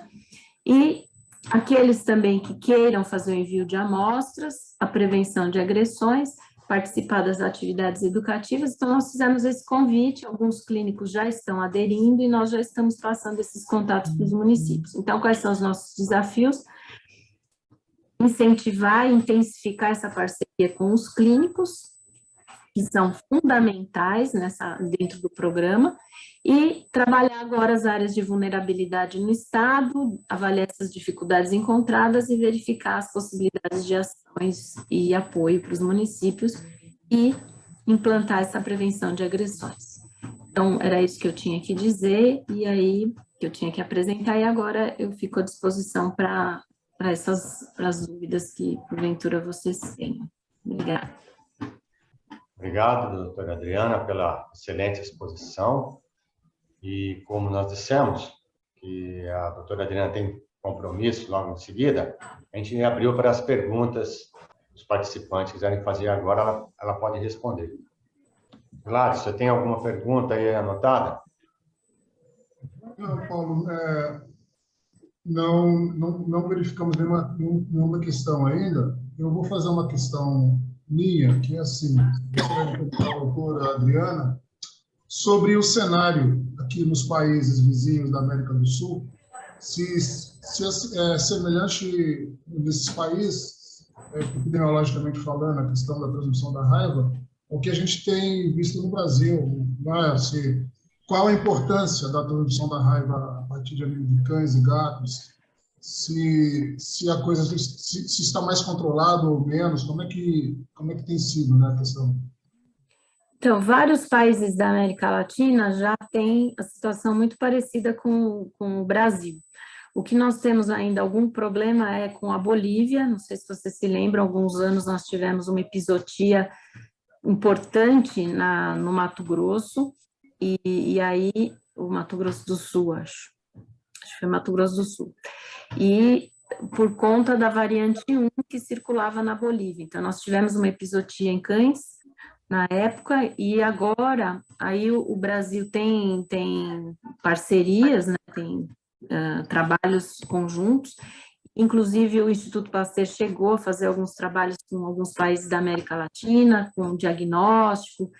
[SPEAKER 2] e aqueles também que queiram fazer o envio de amostras, a prevenção de agressões, participar das atividades educativas. Então, nós fizemos esse convite, alguns clínicos já estão aderindo e nós já estamos passando esses contatos para os municípios. Então, quais são os nossos desafios? Incentivar e intensificar essa parceria com os clínicos, que são fundamentais dentro do programa, e trabalhar agora as áreas de vulnerabilidade no Estado, avaliar essas dificuldades encontradas e verificar as possibilidades de ações e apoio para os municípios e implantar essa prevenção de agressões. Então, era isso que eu tinha que dizer, e aí, que eu tinha que apresentar, e agora eu fico à disposição para as dúvidas que, porventura, vocês tenham. Obrigada.
[SPEAKER 1] Obrigado, doutora Adriana, pela excelente exposição. E como nós dissemos, que a doutora Adriana tem compromisso logo em seguida, a gente abriu para as perguntas dos participantes quiserem fazer agora, ela pode responder. Claro, você tem alguma pergunta aí anotada?
[SPEAKER 3] Não, Paulo, não verificamos nenhuma questão ainda. Eu vou fazer uma questão minha, que é assim, a doutora Adriana, sobre o cenário aqui nos países vizinhos da América do Sul, se é semelhante nesses países, epidemiologicamente falando, a questão da transmissão da raiva, o que a gente tem visto no Brasil, né? Qual a importância da transmissão da raiva a partir de cães e gatos, se a coisa se está mais controlado ou menos, como é que tem sido, né, a questão?
[SPEAKER 2] Então, vários países da América Latina já têm a situação muito parecida com o Brasil. O que nós temos ainda algum problema é com a Bolívia, não sei se vocês se lembram, há alguns anos nós tivemos uma epizotia importante no Mato Grosso, e aí, o Mato Grosso do Sul, acho que foi Mato Grosso do Sul, e por conta da variante 1 que circulava na Bolívia. Então, nós tivemos uma epizotia em cães na época, e agora, aí o Brasil tem parcerias, né, tem trabalhos conjuntos, inclusive o Instituto Pasteur chegou a fazer alguns trabalhos com alguns países da América Latina, com diagnóstico,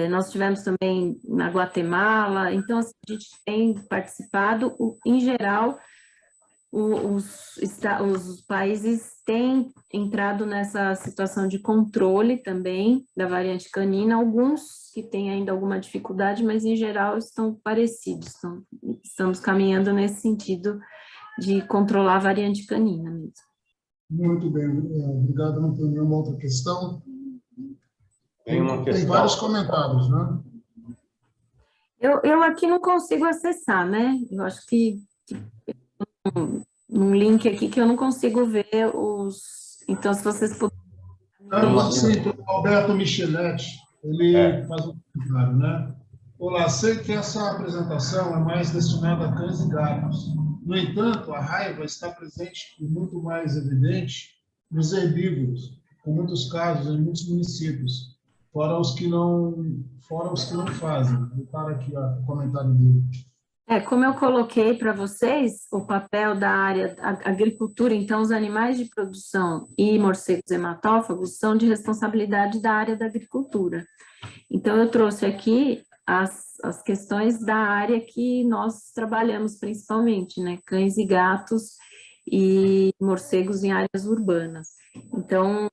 [SPEAKER 2] Nós tivemos também na Guatemala, então assim, a gente tem participado, em geral, os países têm entrado nessa situação de controle também da variante canina, alguns que têm ainda alguma dificuldade, mas em geral estão parecidos, estamos caminhando nesse sentido de controlar a variante canina mesmo.
[SPEAKER 3] Muito bem, obrigado. Não tem nenhuma outra questão?
[SPEAKER 1] Tem uma questão.
[SPEAKER 3] Tem vários comentários, né?
[SPEAKER 2] Eu aqui não consigo acessar, né? Eu acho que num link aqui que eu não consigo ver os... Então, se vocês puderem...
[SPEAKER 3] Sim, o Alberto Micheletti, ele faz um comentário, né? Olá, sei que essa apresentação é mais destinada a cães e gatos. No entanto, a raiva está presente e muito mais evidente nos herbívoros, com muitos casos em muitos municípios, fora os que não fazem. Vou para aqui o comentário dele.
[SPEAKER 2] Como eu coloquei para vocês, o papel da área agricultura, então os animais de produção e morcegos hematófagos são de responsabilidade da área da agricultura. Então, eu trouxe aqui as questões da área que nós trabalhamos principalmente, né? Cães e gatos e morcegos em áreas urbanas. Então,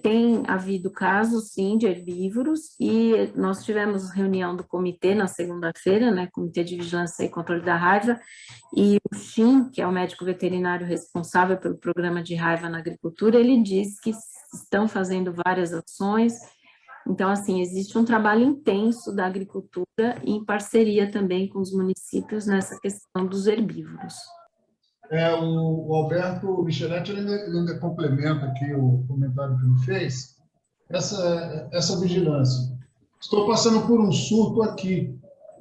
[SPEAKER 2] tem havido casos, sim, de herbívoros, e nós tivemos reunião do comitê na segunda-feira, né, Comitê de Vigilância e Controle da Raiva, e o Shin, que é o médico veterinário responsável pelo programa de raiva na agricultura, ele diz que estão fazendo várias ações. Então, assim, existe um trabalho intenso da agricultura em parceria também com os municípios nessa questão dos herbívoros.
[SPEAKER 3] O Alberto Micheletti ele ainda complementa aqui o comentário que ele fez, essa vigilância. Estou passando por um surto aqui,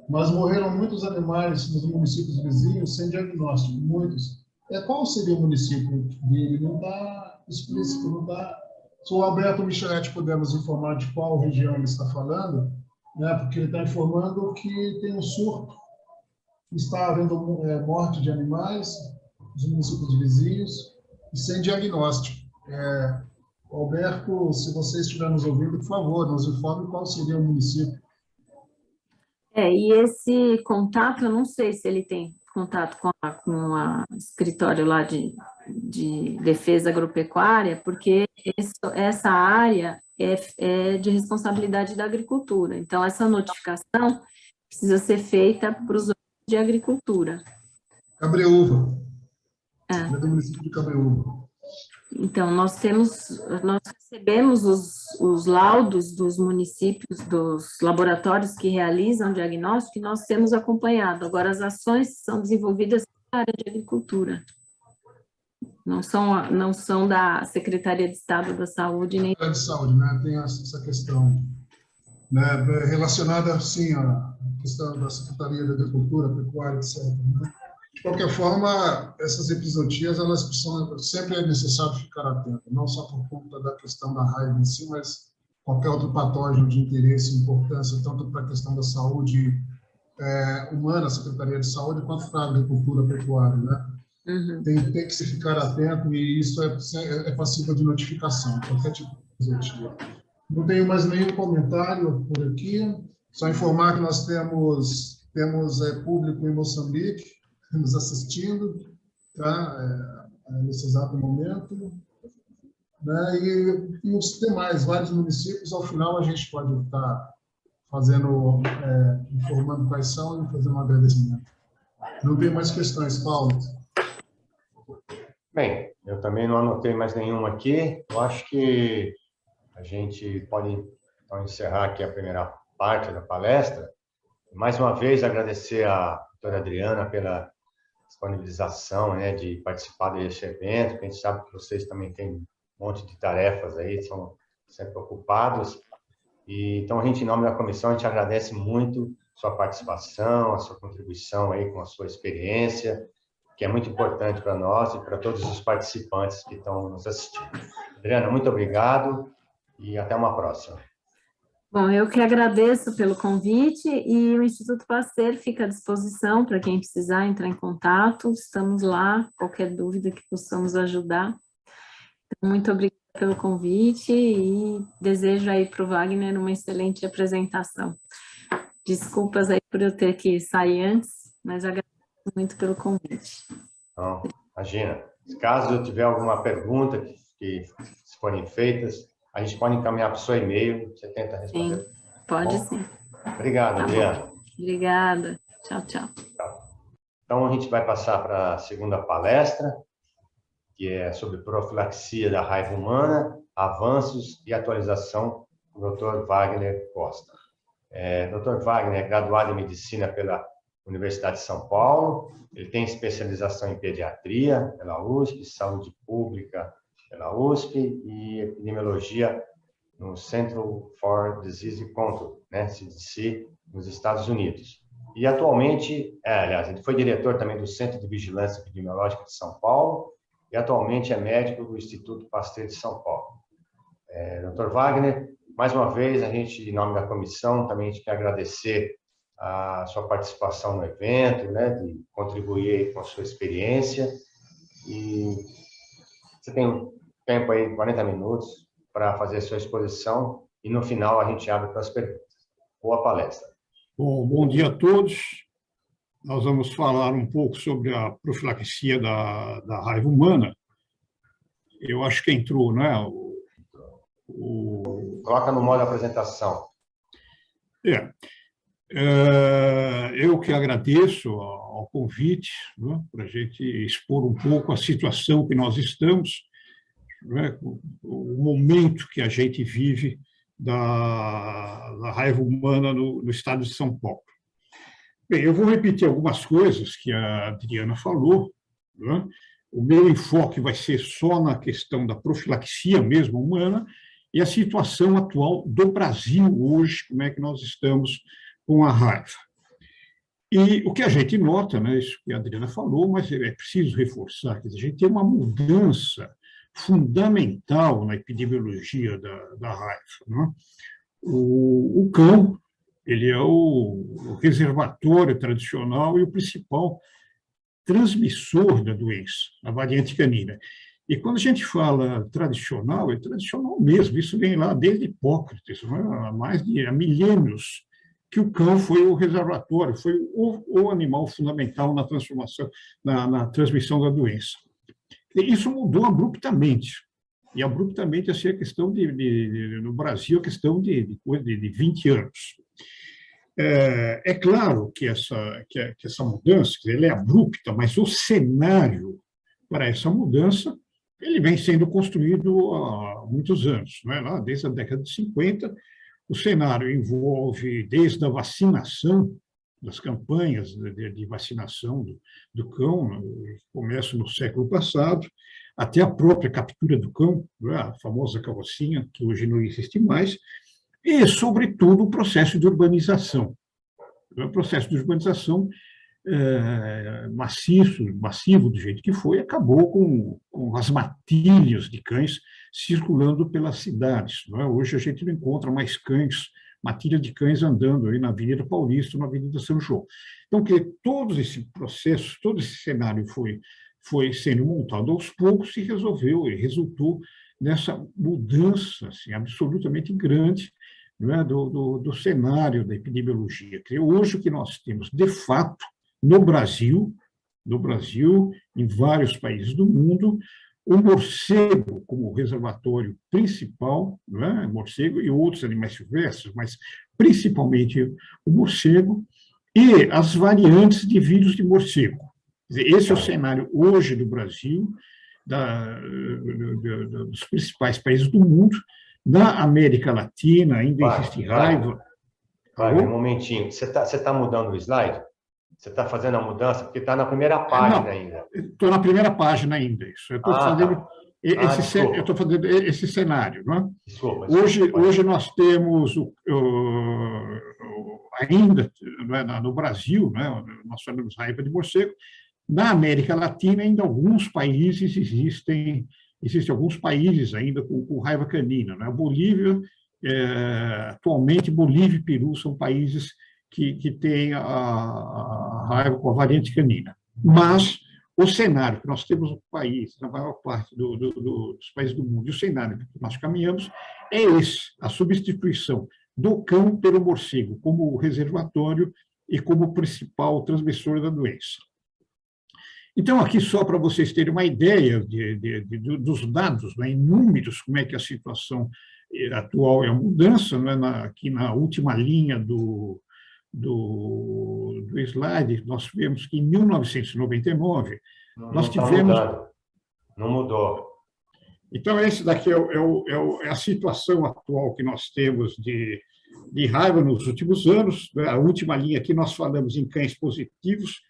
[SPEAKER 3] mas morreram muitos animais nos municípios vizinhos sem diagnóstico, muitos. Qual seria o município dele? Não está explícito, não está... Se o Alberto Micheletti puder nos informar de qual região ele está falando, né, porque ele está informando que tem um surto, está havendo morte de animais nos municípios vizinhos e sem diagnóstico. Alberto, se você estiver nos ouvindo, por favor, nos informe qual seria o município.
[SPEAKER 2] E esse contato, eu não sei se ele tem contato com a escritório lá de defesa agropecuária, porque essa área é de responsabilidade da agricultura. Então, essa notificação precisa ser feita para os órgãos de agricultura.
[SPEAKER 3] Cabreúva. É do município de Cabreúva.
[SPEAKER 2] Então, nós recebemos os laudos dos municípios, dos laboratórios que realizam diagnóstico, e nós temos acompanhado. Agora, as ações são desenvolvidas na área de agricultura. Não são da Secretaria de Estado da Saúde. Nem
[SPEAKER 3] de Saúde, né? Tem essa questão, né, relacionada, sim, à questão da Secretaria de Agricultura, Pecuária, etc. Né? De qualquer forma, essas episodias, elas precisam, sempre é necessário ficar atento, não só por conta da questão da raiva em si, mas qualquer outro patógeno de interesse e importância, tanto para a questão da saúde humana, Secretaria de Saúde, quanto para a agricultura pecuária, né?
[SPEAKER 2] Uhum.
[SPEAKER 3] Tem que se ficar atento, e isso é passível de notificação, qualquer tipo de episodia. Não tenho mais nenhum comentário por aqui, só informar que nós temos público em Moçambique nos assistindo, tá? Nesse exato momento, né? E os demais, vários municípios, ao final a gente pode estar fazendo, informando quais são e fazendo um agradecimento. Não tem mais questões, Paulo.
[SPEAKER 1] Bem, eu também não anotei mais nenhuma aqui. Eu acho que a gente pode então encerrar aqui a primeira parte da palestra. Mais uma vez, agradecer à doutora Adriana pela disponibilização, né, de participar desse evento, que a gente sabe que vocês também têm um monte de tarefas aí, são sempre ocupados. E, então, a gente, em nome da comissão, a gente agradece muito a sua participação, a sua contribuição aí com a sua experiência, que é muito importante para nós e para todos os participantes que estão nos assistindo. Adriana, muito obrigado e até uma próxima.
[SPEAKER 2] Bom, eu que agradeço pelo convite, e o Instituto Pasteur fica à disposição para quem precisar entrar em contato. Estamos lá, qualquer dúvida que possamos ajudar. Então, muito obrigada pelo convite e desejo aí para o Wagner uma excelente apresentação. Desculpas aí por eu ter que sair antes, mas agradeço muito pelo convite.
[SPEAKER 1] Não, imagina. Caso eu tiver alguma pergunta que forem feitas, a gente pode encaminhar para o seu e-mail, você tenta responder.
[SPEAKER 2] Sim, pode sim.
[SPEAKER 1] Obrigado, Adriana.
[SPEAKER 2] Obrigada. Tchau, tchau.
[SPEAKER 1] Então, a gente vai passar para a segunda palestra, que é sobre profilaxia da raiva humana, avanços e atualização, com o Dr. Wagner Costa. Dr. Wagner é graduado em Medicina pela Universidade de São Paulo, ele tem especialização em Pediatria pela USP, Saúde Pública pela USP e Epidemiologia no Central for Disease Control, né, CDC, nos Estados Unidos. E atualmente, aliás, ele foi diretor também do Centro de Vigilância Epidemiológica de São Paulo e atualmente é médico do Instituto Pasteur de São Paulo. Dr. Wagner, mais uma vez, a gente, em nome da comissão, também a gente quer agradecer a sua participação no evento, né, de contribuir com a sua experiência. E você tem um tempo aí, 40 minutos, para fazer a sua exposição e no final a gente abre para as perguntas. Boa palestra.
[SPEAKER 4] Bom dia a todos. Nós vamos falar um pouco sobre a profilaxia da raiva humana. Eu acho que entrou, né?
[SPEAKER 1] Coloca no modo apresentação.
[SPEAKER 4] Eu que agradeço ao convite, né, para a gente expor um pouco a situação que nós estamos, né, o momento que a gente vive da raiva humana no estado de São Paulo. Bem, eu vou repetir algumas coisas que a Adriana falou, né? O meu enfoque vai ser só na questão da profilaxia mesmo humana e a situação atual do Brasil hoje, como é que nós estamos com a raiva. E o que a gente nota, né, isso que a Adriana falou, mas é preciso reforçar, que a gente tem uma mudança fundamental na epidemiologia da raiva, né? O cão, ele é o reservatório tradicional e o principal transmissor da doença, a variante canina. E quando a gente fala tradicional, é tradicional mesmo, isso vem lá desde Hipócrates, né? Há milênios que o cão foi o reservatório, foi o animal fundamental na transformação, na transmissão da doença. E isso mudou abruptamente. E abruptamente, assim, a questão no Brasil, a questão de 20 anos. É claro que essa mudança, ela é abrupta, mas o cenário para essa mudança, ele vem sendo construído há muitos anos, né? Lá desde a década de 50, o cenário envolve desde a vacinação, das campanhas de vacinação do cão, começa no século passado, até a própria captura do cão, a famosa carrocinha, que hoje não existe mais, e, sobretudo, o processo de urbanização. O processo de urbanização massivo do jeito que foi, acabou com as matilhas de cães circulando pelas cidades. Não é? Hoje a gente não encontra mais matilha de cães andando aí na Avenida Paulista, na Avenida São João. Então, que todo esse processo, todo esse cenário foi sendo montado aos poucos e resultou nessa mudança assim, absolutamente grande, não é, do cenário da epidemiologia. Hoje o que nós temos, de fato, no Brasil, em vários países do mundo, o morcego como reservatório principal, não é? Morcego e outros animais silvestres, mas principalmente o morcego e as variantes de vírus de morcego. Esse é o cenário hoje do Brasil, dos principais países do mundo. Na América Latina ainda existe raiva.
[SPEAKER 1] Um momentinho. Você tá mudando o slide? Você está fazendo a mudança? Porque está na primeira página ainda.
[SPEAKER 4] Estou na primeira página ainda. Isso. Eu estou fazendo esse cenário. Não é?
[SPEAKER 1] Desculpa.
[SPEAKER 4] Hoje nós temos ainda no Brasil, né, nós temos raiva de morcego. Na América Latina, ainda alguns países existem alguns países ainda com raiva canina. Né? A Bolívia, atualmente, Bolívia e Peru são países que têm a raiva com a variante canina. Mas O cenário que nós temos no país, na maior parte dos países do mundo, e o cenário que nós caminhamos é esse, a substituição do cão pelo morcego como reservatório e como principal transmissor da doença. Então, aqui só para vocês terem uma ideia dos dados, né, em números, como é que a situação atual é a mudança, né, aqui na última linha do slide, nós vemos que em 1999, nós tivemos...
[SPEAKER 1] Não mudou.
[SPEAKER 4] Então, esse daqui é a situação atual que nós temos de raiva nos últimos anos. A última linha aqui, nós falamos em cães positivos,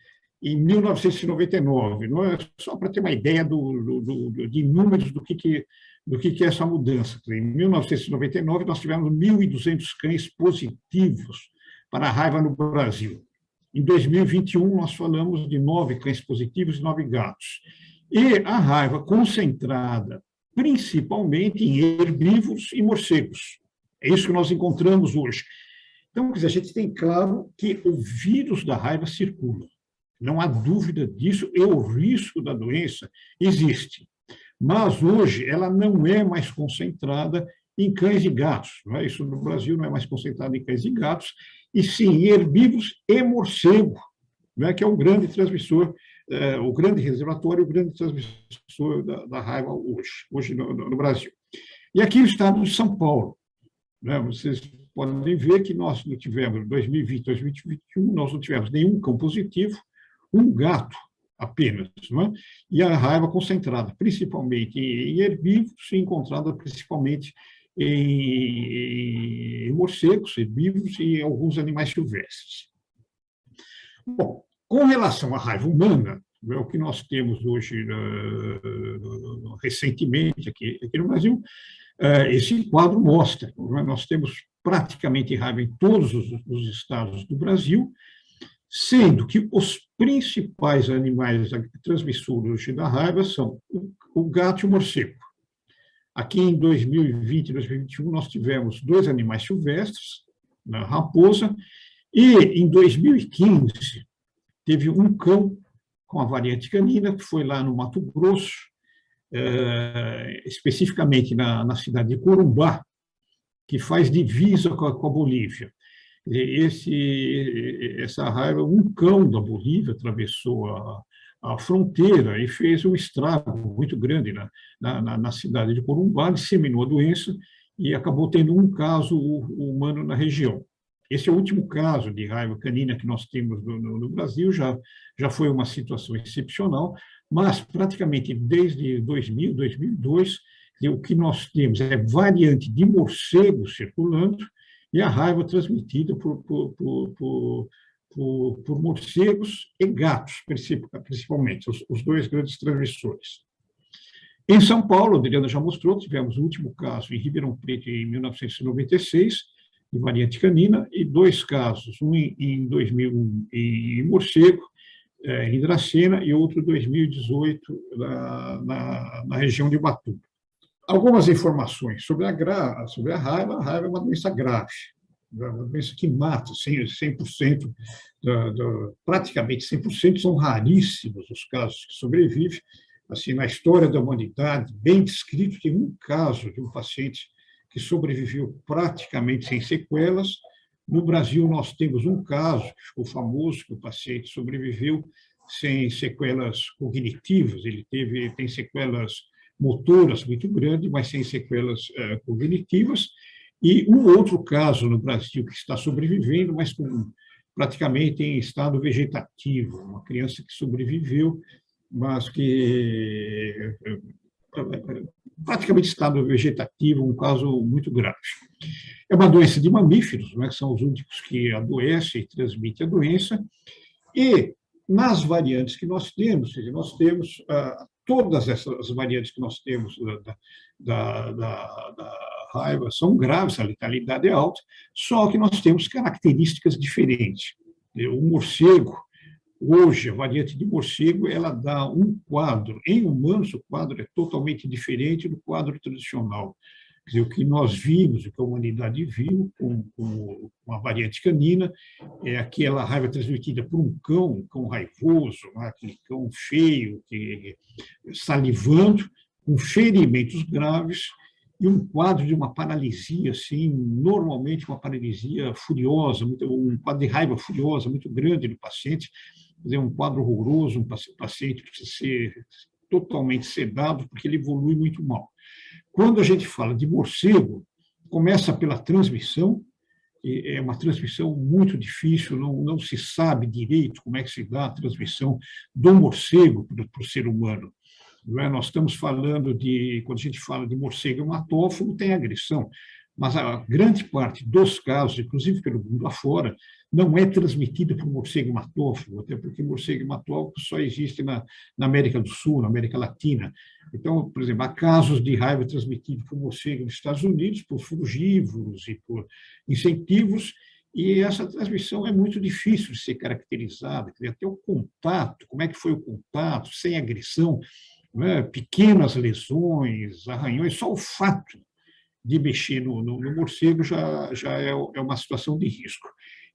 [SPEAKER 4] em 1999, não é? Só para ter uma ideia de números do que é essa mudança. Em 1999, nós tivemos 1.200 cães positivos para a raiva no Brasil. Em 2021, nós falamos de 9 cães positivos e 9 gatos. E a raiva concentrada principalmente em herbívoros e morcegos. É isso que nós encontramos hoje. Então, quer dizer, a gente tem claro que o vírus da raiva circula. Não há dúvida disso, e o risco da doença existe. Mas hoje ela não é mais concentrada em cães e gatos. Não é? Isso no Brasil não é mais concentrado em cães e gatos, e sim em herbívoros e morcego, não é? Que é o grande transmissor, o grande reservatório, o grande transmissor da raiva hoje no Brasil. E aqui o estado de São Paulo. Né? Vocês podem ver que nós não tivemos, em 2020, 2021, nós não tivemos nenhum cão positivo, um gato apenas, não é? E a raiva concentrada principalmente em herbívoros e encontrada principalmente em morcegos, herbívoros e alguns animais silvestres. Bom, com relação à raiva humana, é o que nós temos hoje, recentemente aqui no Brasil, esse quadro mostra, nós temos praticamente raiva em todos os estados do Brasil, sendo que os principais animais transmissores da raiva são o gato e o morcego. Aqui em 2020 e 2021, nós tivemos 2 animais silvestres, na raposa, e em 2015 teve um cão com a variante canina, que foi lá no Mato Grosso, especificamente na cidade de Corumbá, que faz divisa com a Bolívia. Essa raiva, um cão da Bolívia atravessou a fronteira e fez um estrago muito grande na cidade de Corumbá, disseminou a doença e acabou tendo um caso humano na região. Esse é o último caso de raiva canina que nós temos no Brasil, já foi uma situação excepcional, mas praticamente desde 2000, 2002, o que nós temos é variante de morcego circulando, e a raiva transmitida por morcegos e gatos, principalmente, os 2 grandes transmissores. Em São Paulo, a Adriana já mostrou, tivemos o último caso em Ribeirão Preto, em 1996, de variante canina, e 2 casos, um em 2001 em morcego, em Dracena, e outro em 2018 na região de Ubatuba. Algumas informações sobre a raiva. A raiva é uma doença grave, uma doença que mata 100%, praticamente 100%, são raríssimos os casos que sobrevivem. Assim, na história da humanidade, bem descrito, tem um caso de um paciente que sobreviveu praticamente sem sequelas. No Brasil, nós temos um caso que ficou famoso, que o paciente sobreviveu sem sequelas cognitivas, ele tem sequelas motoras muito grandes, mas sem sequelas cognitivas, e um outro caso no Brasil que está sobrevivendo, mas praticamente em estado vegetativo, uma criança que sobreviveu, mas que praticamente estado vegetativo, um caso muito grave. É uma doença de mamíferos, né, que são os únicos que adoecem e transmitem a doença, e nas variantes que nós temos, todas essas variantes que nós temos da raiva são graves, a letalidade é alta, só que nós temos características diferentes. O morcego, hoje, a variante de morcego, ela dá um quadro, em humanos o quadro é totalmente diferente do quadro tradicional Quer dizer, o que nós vimos, o que a humanidade viu com a variante canina, é aquela raiva transmitida por um cão raivoso, aquele cão feio, salivando, com ferimentos graves, e um quadro de uma paralisia, assim, normalmente uma paralisia furiosa, um quadro de raiva furiosa muito grande no paciente, quer dizer, um quadro horroroso, um paciente precisa ser totalmente sedado, porque ele evolui muito mal. Quando a gente fala de morcego, começa pela transmissão, é uma transmissão muito difícil, não se sabe direito como é que se dá a transmissão do morcego para o ser humano. Não é? Nós estamos falando quando a gente fala de morcego hematófago, tem agressão, mas a grande parte dos casos, inclusive pelo mundo afora, não é transmitida por morcego hematófago, até porque morcego hematófago só existe na América do Sul, na América Latina. Então, por exemplo, há casos de raiva transmitida por morcego nos Estados Unidos, por frugívoros e por incentivos, e essa transmissão é muito difícil de ser caracterizada, até o contato, como é que foi o contato, sem agressão, né? Pequenas lesões, arranhões, só o fato de mexer no morcego já é uma situação de risco.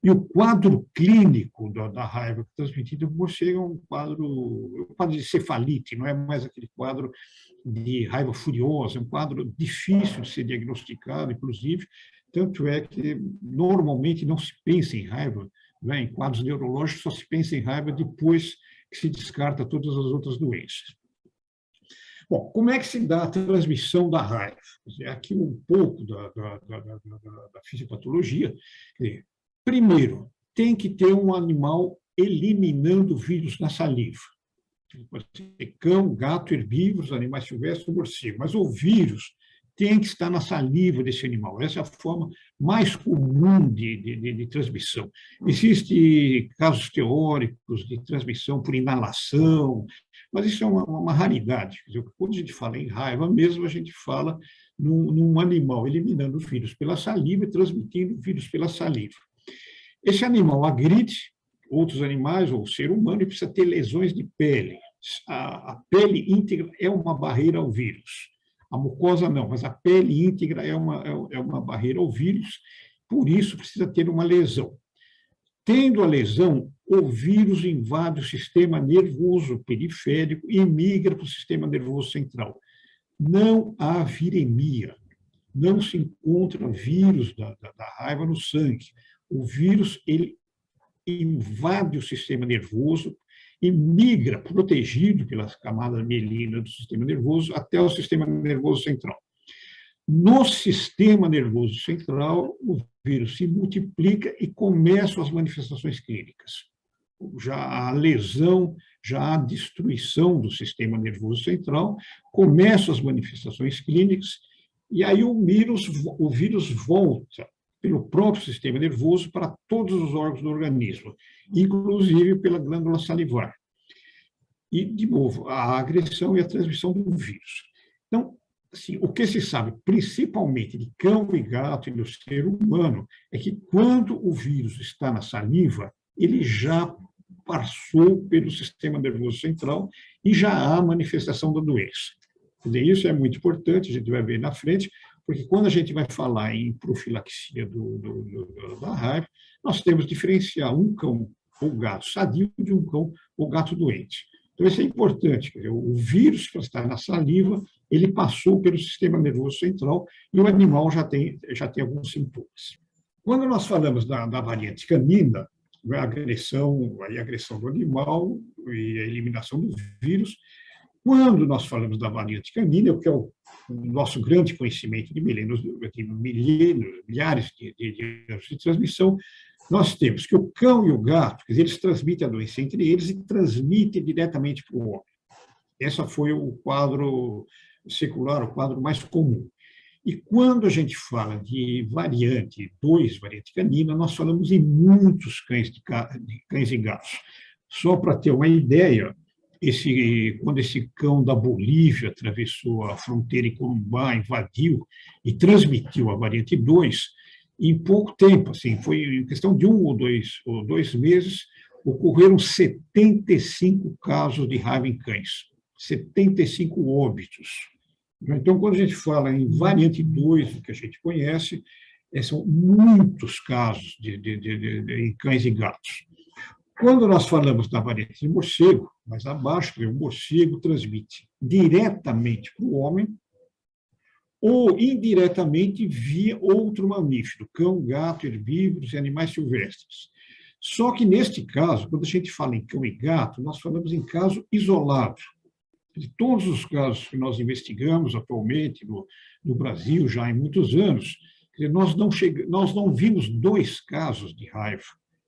[SPEAKER 4] E o quadro clínico da raiva transmitida por morcego é um quadro de cefalite, não é mais aquele quadro de raiva furiosa, é um quadro difícil de ser diagnosticado, inclusive, tanto é que normalmente não se pensa em raiva, né? Em quadros neurológicos só se pensa em raiva depois que se descarta todas as outras doenças. Bom, como é que se dá a transmissão da raiva? Aqui um pouco da fisiopatologia. Primeiro, tem que ter um animal eliminando o vírus na saliva. Pode ser cão, gato, herbívoros, animais silvestres, morcego. Mas o vírus tem que estar na saliva desse animal. Essa é a forma mais comum de transmissão. Existem casos teóricos de transmissão por inalação, mas isso é uma raridade. Quer dizer, quando a gente fala em raiva mesmo, a gente fala num animal eliminando o vírus pela saliva e transmitindo o vírus pela saliva. Esse animal agride outros animais ou o ser humano e precisa ter lesões de pele. A pele íntegra é uma barreira ao vírus. A mucosa não, mas a pele íntegra é uma barreira ao vírus, por isso precisa ter uma lesão. Tendo a lesão, o vírus invade o sistema nervoso periférico e migra para o sistema nervoso central. Não há viremia, não se encontra vírus da raiva no sangue. O vírus ele invade o sistema nervoso e migra, protegido pelas camadas mielinas do sistema nervoso, até o sistema nervoso central. No sistema nervoso central, o vírus se multiplica e começam as manifestações clínicas. Já a lesão, já a destruição do sistema nervoso central, começam as manifestações clínicas, e aí o vírus volta pelo próprio sistema nervoso para todos os órgãos do organismo, inclusive pela glândula salivar. E, de novo, a agressão e a transmissão do vírus. Então, assim, o que se sabe, principalmente de cão e gato e do ser humano, é que quando o vírus está na saliva, ele já passou pelo sistema nervoso central e já há manifestação da doença. Isso é muito importante, a gente vai ver na frente, porque quando a gente vai falar em profilaxia da raiva, nós temos que diferenciar um cão ou gato sadio de um cão ou gato doente. Então, isso é importante. Quer dizer, o vírus que está na saliva, ele passou pelo sistema nervoso central e o animal já tem alguns sintomas. Quando nós falamos da variante canina, a agressão do animal e a eliminação do vírus, quando nós falamos da variante canina, que é o nosso grande conhecimento de milhares de anos de transmissão, nós temos que o cão e o gato, quer dizer, eles transmitem a doença entre eles e transmitem diretamente para o homem. Esse foi o quadro secular, o quadro mais comum. E quando a gente fala de variante 2, variante canina, nós falamos em muitos cães e gatos. Só para ter uma ideia, quando esse cão da Bolívia atravessou a fronteira em Corumbá, invadiu e transmitiu a variante 2, em pouco tempo, assim, foi em questão de 1 ou 2 meses, ocorreram 75 casos de raiva em cães, 75 óbitos. Então, quando a gente fala em variante 2, que a gente conhece, são muitos casos em cães e gatos. Quando nós falamos da variante de morcego, mais abaixo, o morcego transmite diretamente para o homem ou indiretamente via outro mamífero, cão, gato, herbívoros e animais silvestres. Só que, neste caso, quando a gente fala em cão e gato, nós falamos em caso isolado. De todos os casos que nós investigamos atualmente no Brasil, já há muitos anos, nós não vimos 2 casos de raiva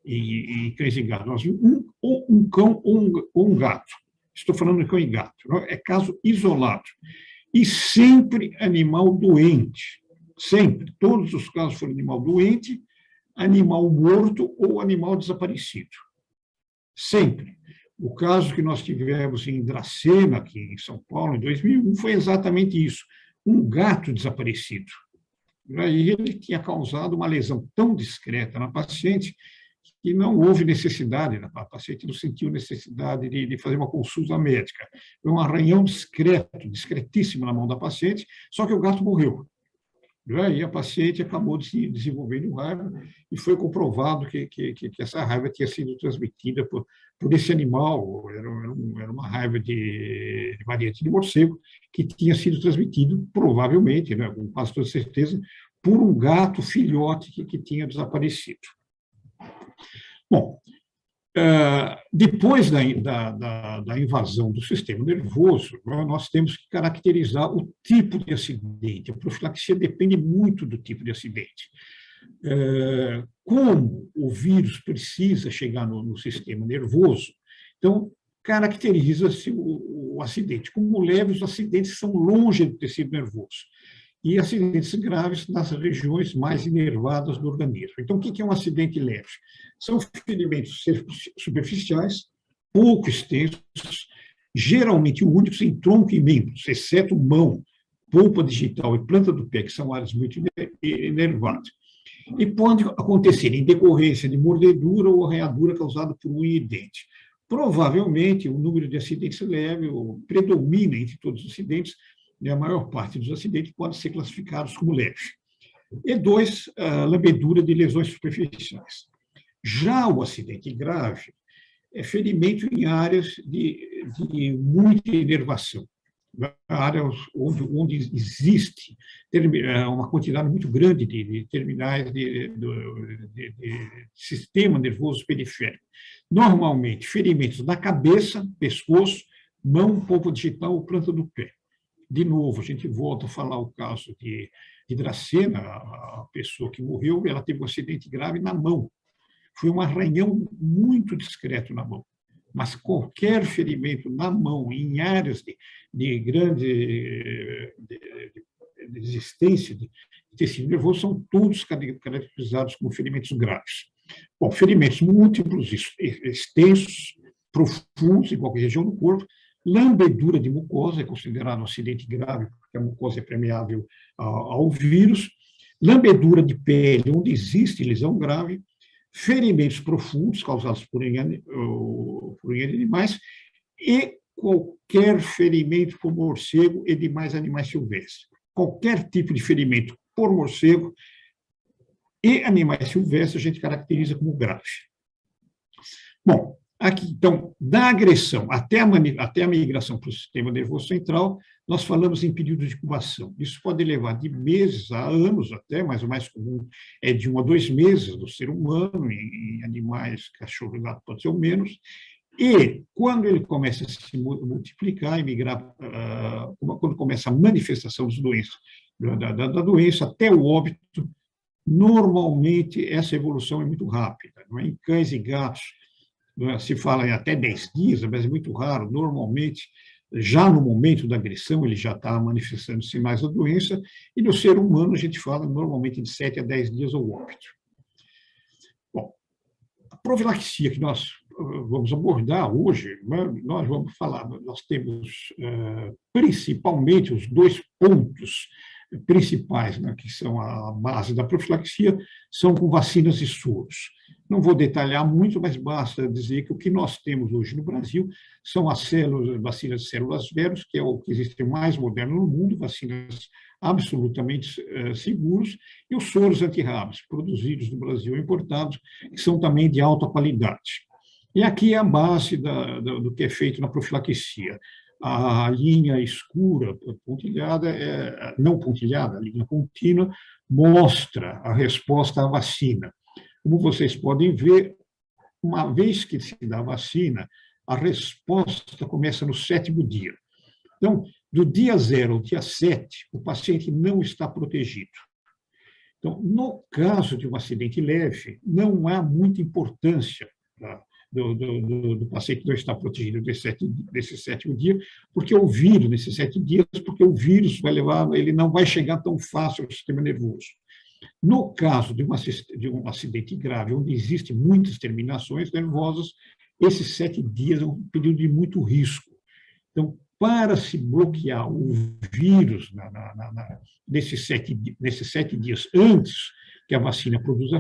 [SPEAKER 4] em cães e gatos. Nós vimos um cão ou um gato. Estou falando de cão e gato. É caso isolado. E sempre animal doente. Sempre. Todos os casos foram animal doente, animal morto ou animal desaparecido. Sempre. O caso que nós tivemos em Dracena, aqui em São Paulo, em 2001, foi exatamente isso. Um gato desaparecido. E ele tinha causado uma lesão tão discreta na paciente que não houve necessidade, a paciente não sentiu necessidade de fazer uma consulta médica. Foi um arranhão discreto, discretíssimo na mão da paciente, só que o gato morreu. E a paciente acabou desenvolvendo raiva e foi comprovado que essa raiva tinha sido transmitida por esse animal, era uma raiva de variante de morcego, que tinha sido transmitido, provavelmente, com quase toda certeza, por um gato filhote que tinha desaparecido. Bom, depois da invasão do sistema nervoso, nós temos que caracterizar o tipo de acidente. A profilaxia depende muito do tipo de acidente. Como o vírus precisa chegar no sistema nervoso, então caracteriza-se o acidente. Como leves, os acidentes são longe do tecido nervoso. E acidentes graves nas regiões mais inervadas do organismo. Então, o que é um acidente leve? São ferimentos superficiais, pouco extensos, geralmente únicos em tronco e membros, exceto mão, polpa digital e planta do pé, que são áreas muito inervadas. E pode acontecer em decorrência de mordedura ou arranhadura causada por unha e dente. Provavelmente, o número de acidentes leves predomina entre todos os acidentes, e a maior parte dos acidentes podem ser classificados como leves. E 2, a lambedura de lesões superficiais. Já o acidente grave é ferimento em áreas de muita inervação, áreas onde existe uma quantidade muito grande de terminais de sistema nervoso periférico. Normalmente, ferimentos na cabeça, pescoço, mão, polpa digital ou planta do pé. De novo, a gente volta a falar o caso de Dracena, a pessoa que morreu, ela teve um acidente grave na mão. Foi um arranhão muito discreto na mão. Mas qualquer ferimento na mão, em áreas de grande existência de tecido nervoso, são todos caracterizados como ferimentos graves. Bom, ferimentos múltiplos, extensos, profundos em qualquer região do corpo. Lambedura de mucosa é considerado um acidente grave, porque a mucosa é permeável ao vírus. Lambedura de pele, onde existe lesão grave. Ferimentos profundos causados por unha de animais. E qualquer ferimento por morcego e demais animais silvestres. Qualquer tipo de ferimento por morcego e animais silvestres a gente caracteriza como grave. Bom, aqui, então, da agressão até a migração para o sistema nervoso central, nós falamos em período de incubação. Isso pode levar de meses a anos até, mas o mais comum é de 1 a 2 meses do ser humano, em animais, cachorro e gato pode ser o menos, e quando ele começa a se multiplicar e migrar, quando começa a manifestação da doença até o óbito, normalmente essa evolução é muito rápida. Não é? Em cães e gatos, se fala em até 10 dias, mas é muito raro. Normalmente, já no momento da agressão, ele já está manifestando sinais da doença, e no ser humano a gente fala normalmente de 7 a 10 dias ao óbito. Bom, a profilaxia que nós vamos abordar hoje, nós vamos falar, nós temos principalmente os 2 pontos principais, né, que são a base da profilaxia, são com vacinas e soros. Não vou detalhar muito, mas basta dizer que o que nós temos hoje no Brasil são as vacinas de células vírus, que é o que existe mais moderno no mundo, vacinas absolutamente seguros, e os soros antirrábicos, produzidos no Brasil e importados, que são também de alta qualidade. E aqui é a base do que é feito na profilaxia. A linha escura, pontilhada, não pontilhada, a linha contínua, mostra a resposta à vacina. Como vocês podem ver, uma vez que se dá a vacina, a resposta começa no 7º dia. Então, do dia 0 ao dia 7, o paciente não está protegido. Então, no caso de um acidente leve, não há muita importância do paciente não estar protegido desse 7º dia, porque o vírus, nesses 7 dias, porque o vírus vai levar, ele não vai chegar tão fácil ao sistema nervoso. No caso de um acidente grave, onde existem muitas terminações nervosas, esses 7 dias é um período de muito risco. Então, para se bloquear o vírus nesses 7 dias antes que a vacina produza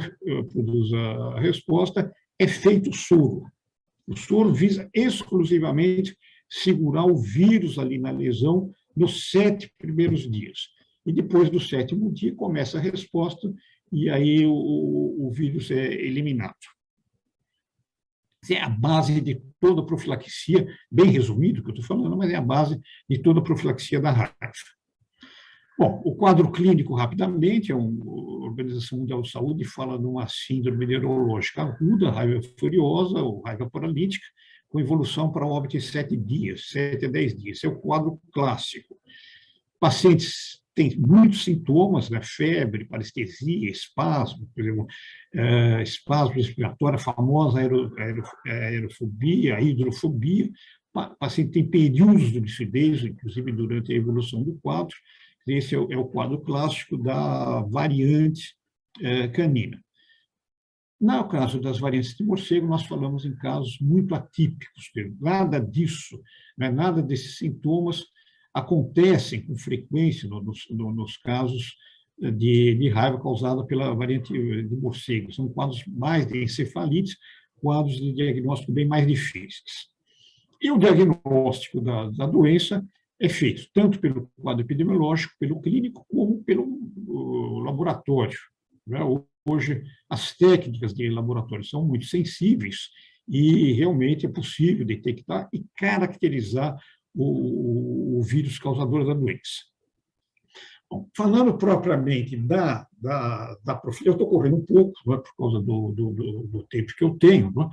[SPEAKER 4] a resposta, é feito o soro. O soro visa exclusivamente segurar o vírus ali na lesão nos 7 primeiros dias. E depois do 7º dia começa a resposta e aí o vírus é eliminado. É a base de toda a profilaxia, bem resumido o que eu estou falando, mas é a base de toda a profilaxia da raiva. Bom, o quadro clínico, rapidamente, a Organização Mundial de Saúde fala de uma síndrome neurológica aguda, raiva furiosa ou raiva paralítica, com evolução para óbito em 7 dias, 7 a 10 dias. Esse é o quadro clássico. Pacientes têm muitos sintomas, né? Febre, parestesia, espasmo, por exemplo, espasmo respiratório, a famosa aerofobia, a hidrofobia. O paciente tem períodos de lucidez, inclusive durante a evolução do quadro. Esse é o quadro clássico da variante canina. No caso das variantes de morcego, nós falamos em casos muito atípicos. Nada disso, né? Nada desses sintomas acontecem com frequência nos casos de raiva causada pela variante de morcego. São quadros mais de encefalite, quadros de diagnóstico bem mais difíceis. E o diagnóstico da doença é feito tanto pelo quadro epidemiológico, pelo clínico, como pelo laboratório. Hoje, as técnicas de laboratório são muito sensíveis e realmente é possível detectar e caracterizar o vírus causador da doença. Bom, falando propriamente da profilaxia, eu estou correndo um pouco, não é, por causa do tempo que eu tenho, não é?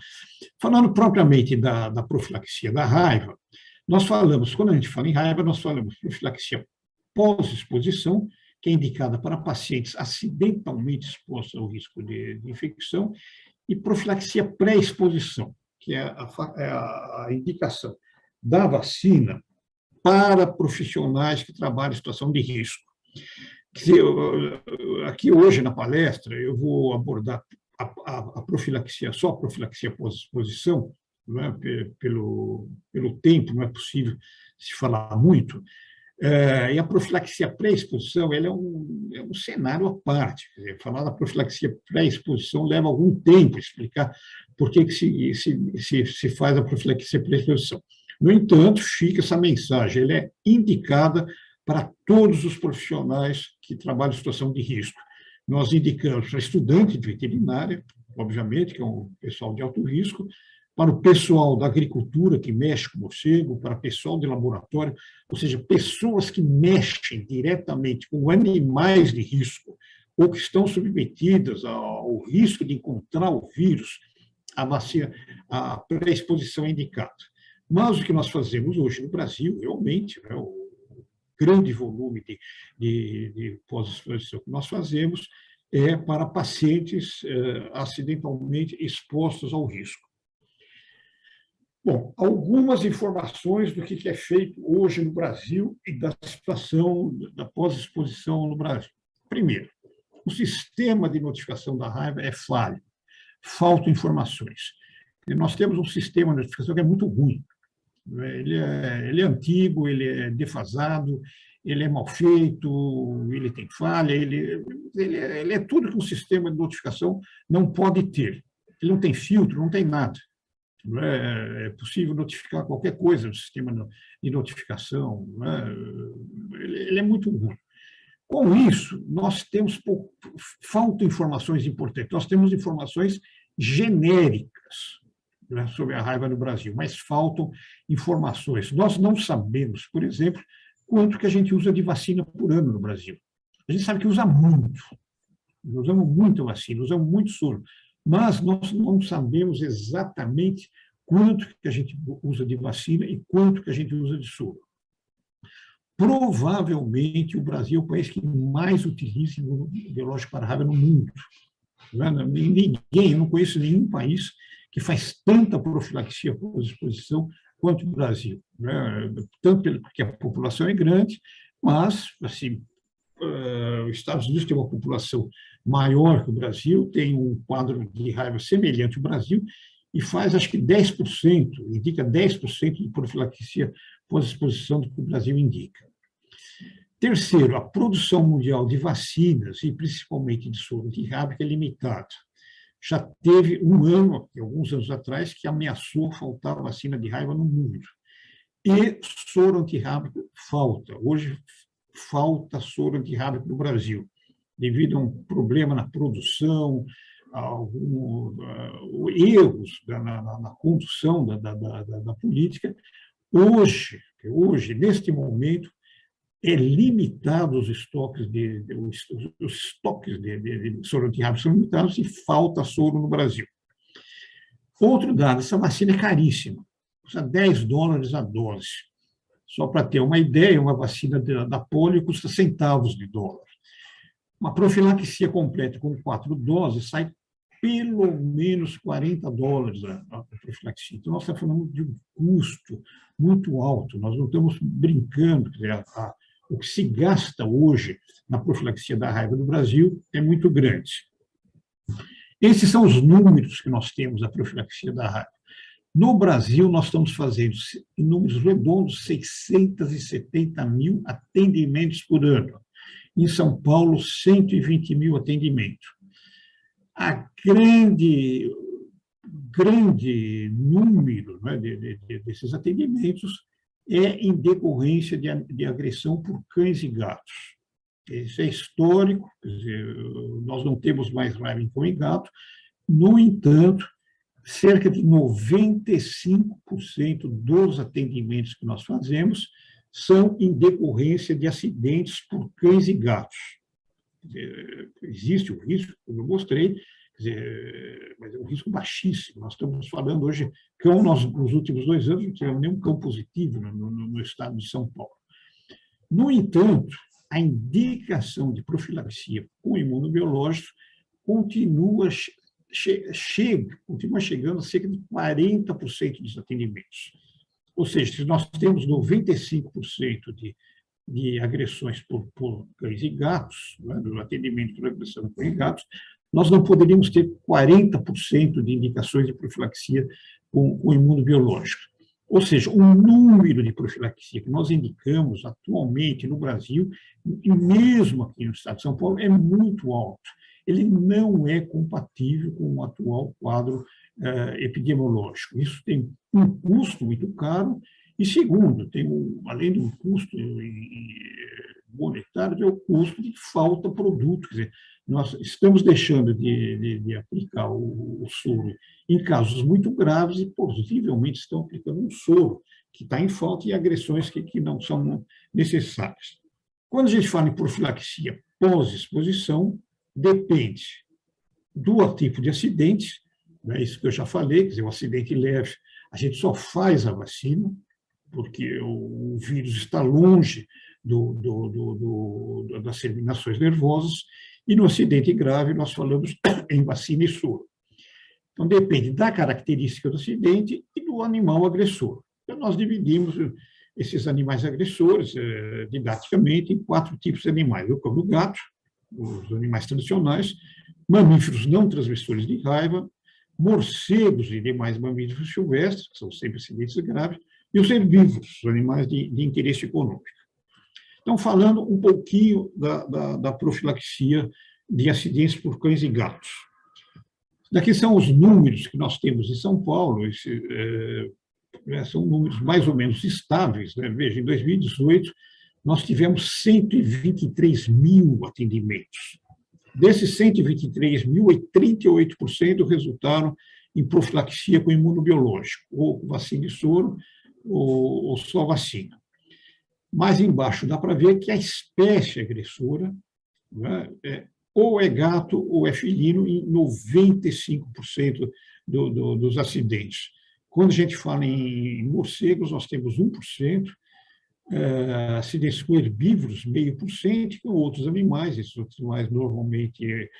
[SPEAKER 4] Falando propriamente da profilaxia da raiva, nós falamos, quando a gente fala em raiva, nós falamos de profilaxia pós-exposição, que é indicada para pacientes acidentalmente expostos ao risco de infecção, e profilaxia pré-exposição, que é a indicação da vacina para profissionais que trabalham em situação de risco. Aqui hoje na palestra eu vou abordar a profilaxia, só a profilaxia pós-exposição, não é? Pelo tempo não é possível se falar muito, e a profilaxia pré-exposição ela é um cenário à parte. Quer dizer, falar da profilaxia pré-exposição leva algum tempo explicar por que se faz a profilaxia pré-exposição. No entanto, fica essa mensagem, ela é indicada para todos os profissionais que trabalham em situação de risco. Nós indicamos para estudantes de veterinária, obviamente, que é um pessoal de alto risco, para o pessoal da agricultura, que mexe com morcego, para o pessoal de laboratório, ou seja, pessoas que mexem diretamente com animais de risco ou que estão submetidas ao risco de encontrar o vírus, a pré-exposição é indicada. Mas o que nós fazemos hoje no Brasil, realmente, né, o grande volume de pós-exposição que nós fazemos é para pacientes acidentalmente expostos ao risco. Bom, algumas informações do que é feito hoje no Brasil e da situação da pós-exposição no Brasil. Primeiro, o sistema de notificação da raiva é falho, faltam informações. E nós temos um sistema de notificação que é muito ruim. Ele é antigo, ele é defasado, ele é mal feito, ele tem falha, ele é tudo que um sistema de notificação não pode ter. ele não tem filtro, não tem nada. É possível notificar qualquer coisa no sistema de notificação. Ele é muito ruim. Com isso, nós temos faltam informações importantes. Nós temos informações genéricas, né, sobre a raiva no Brasil, mas faltam informações. Nós não sabemos, por exemplo, quanto que a gente usa de vacina por ano no Brasil. A gente sabe que usa muito. Nós usamos muita vacina, usamos muito soro, mas nós não sabemos exatamente quanto que a gente usa de vacina e quanto que a gente usa de soro. Provavelmente o Brasil é o país que mais utiliza imunobiológico para a raiva no mundo. Eu não conheço nenhum país que faz tanta profilaxia pós-exposição quanto o Brasil. Tanto porque a população é grande, mas, assim, os Estados Unidos tem uma população maior que o Brasil, tem um quadro de raiva semelhante ao Brasil, e faz, acho que 10%, indica 10% de profilaxia pós-exposição do que o Brasil indica. Terceiro, a produção mundial de vacinas, e principalmente de soro antirrábico, é limitada. Já teve um ano, alguns anos atrás, que ameaçou faltar vacina de raiva no mundo. E soro antirrábico falta. Hoje falta soro antirrábico no Brasil, devido a um problema na produção, erros na condução da política. Hoje, neste momento, é limitado os estoques os estoques de soro antirrábico são limitados e falta soro no Brasil. Outro dado, essa vacina é caríssima, custa $10 a dose. Só para ter uma ideia, uma vacina da polio custa centavos de dólar. Uma profilaxia completa com 4 doses sai pelo menos $40 a profilaxia. Então, nós estamos falando de um custo muito alto, nós não estamos brincando, quer dizer, o que se gasta hoje na profilaxia da raiva no Brasil é muito grande. Esses são os números que nós temos da profilaxia da raiva. No Brasil, nós estamos fazendo, em números redondos, 670 mil atendimentos por ano. Em São Paulo, 120 mil atendimentos. A grande número, né, desses atendimentos é em decorrência de agressão por cães e gatos. Isso é histórico, quer dizer, nós não temos mais raiva em cão e gato. No entanto, cerca de 95% dos atendimentos que nós fazemos são em decorrência de acidentes por cães e gatos. Existe o risco, como eu mostrei, mas é um risco baixíssimo. Nós estamos falando hoje, cão, nós, nos últimos 2 anos, não tivemos nenhum cão positivo no estado de São Paulo. No entanto, a indicação de profilaxia com imunobiológico continua chegando a cerca de 40% dos atendimentos. Ou seja, se nós temos 95% de agressões por cães e gatos, né, do atendimento por agressão por cães e gatos, nós não poderíamos ter 40% de indicações de profilaxia com imunobiológico. Ou seja, o número de profilaxia que nós indicamos atualmente no Brasil, e mesmo aqui no estado de São Paulo, é muito alto. Ele não é compatível com o atual quadro epidemiológico. Isso tem um custo muito caro, e segundo, além do custo monetário, é o custo de falta de produto. Quer dizer, nós estamos deixando de aplicar o soro em casos muito graves e possivelmente estão aplicando um soro que está em falta e agressões que não são necessárias. Quando a gente fala em profilaxia pós-exposição, depende do tipo de acidente, né, isso que eu já falei, quer dizer, o acidente leve, a gente só faz a vacina, porque o vírus está longe das terminações nervosas, e no acidente grave nós falamos em vacina e soro. Então, depende da característica do acidente e do animal agressor. Então, nós dividimos esses animais agressores, didaticamente, em 4 tipos de animais: o cão e o gato, os animais tradicionais, mamíferos não transmissores de raiva, morcegos e demais mamíferos silvestres, que são sempre acidentes graves, e os herbívoros, os animais de interesse econômico. Então, falando um pouquinho da profilaxia de acidentes por cães e gatos. Daqui são os números que nós temos em São Paulo, são números mais ou menos estáveis, né? Veja, em 2018, nós tivemos 123 mil atendimentos. Desses 123 mil, 38% resultaram em profilaxia com imunobiológico, ou vacina de soro, ou só vacina. Mais embaixo dá para ver que a espécie agressora, né, ou é gato ou é felino em 95% dos acidentes. Quando a gente fala em morcegos, nós temos 1%, acidentes com herbívoros, 0,5%, e com outros animais, esses outros animais normalmente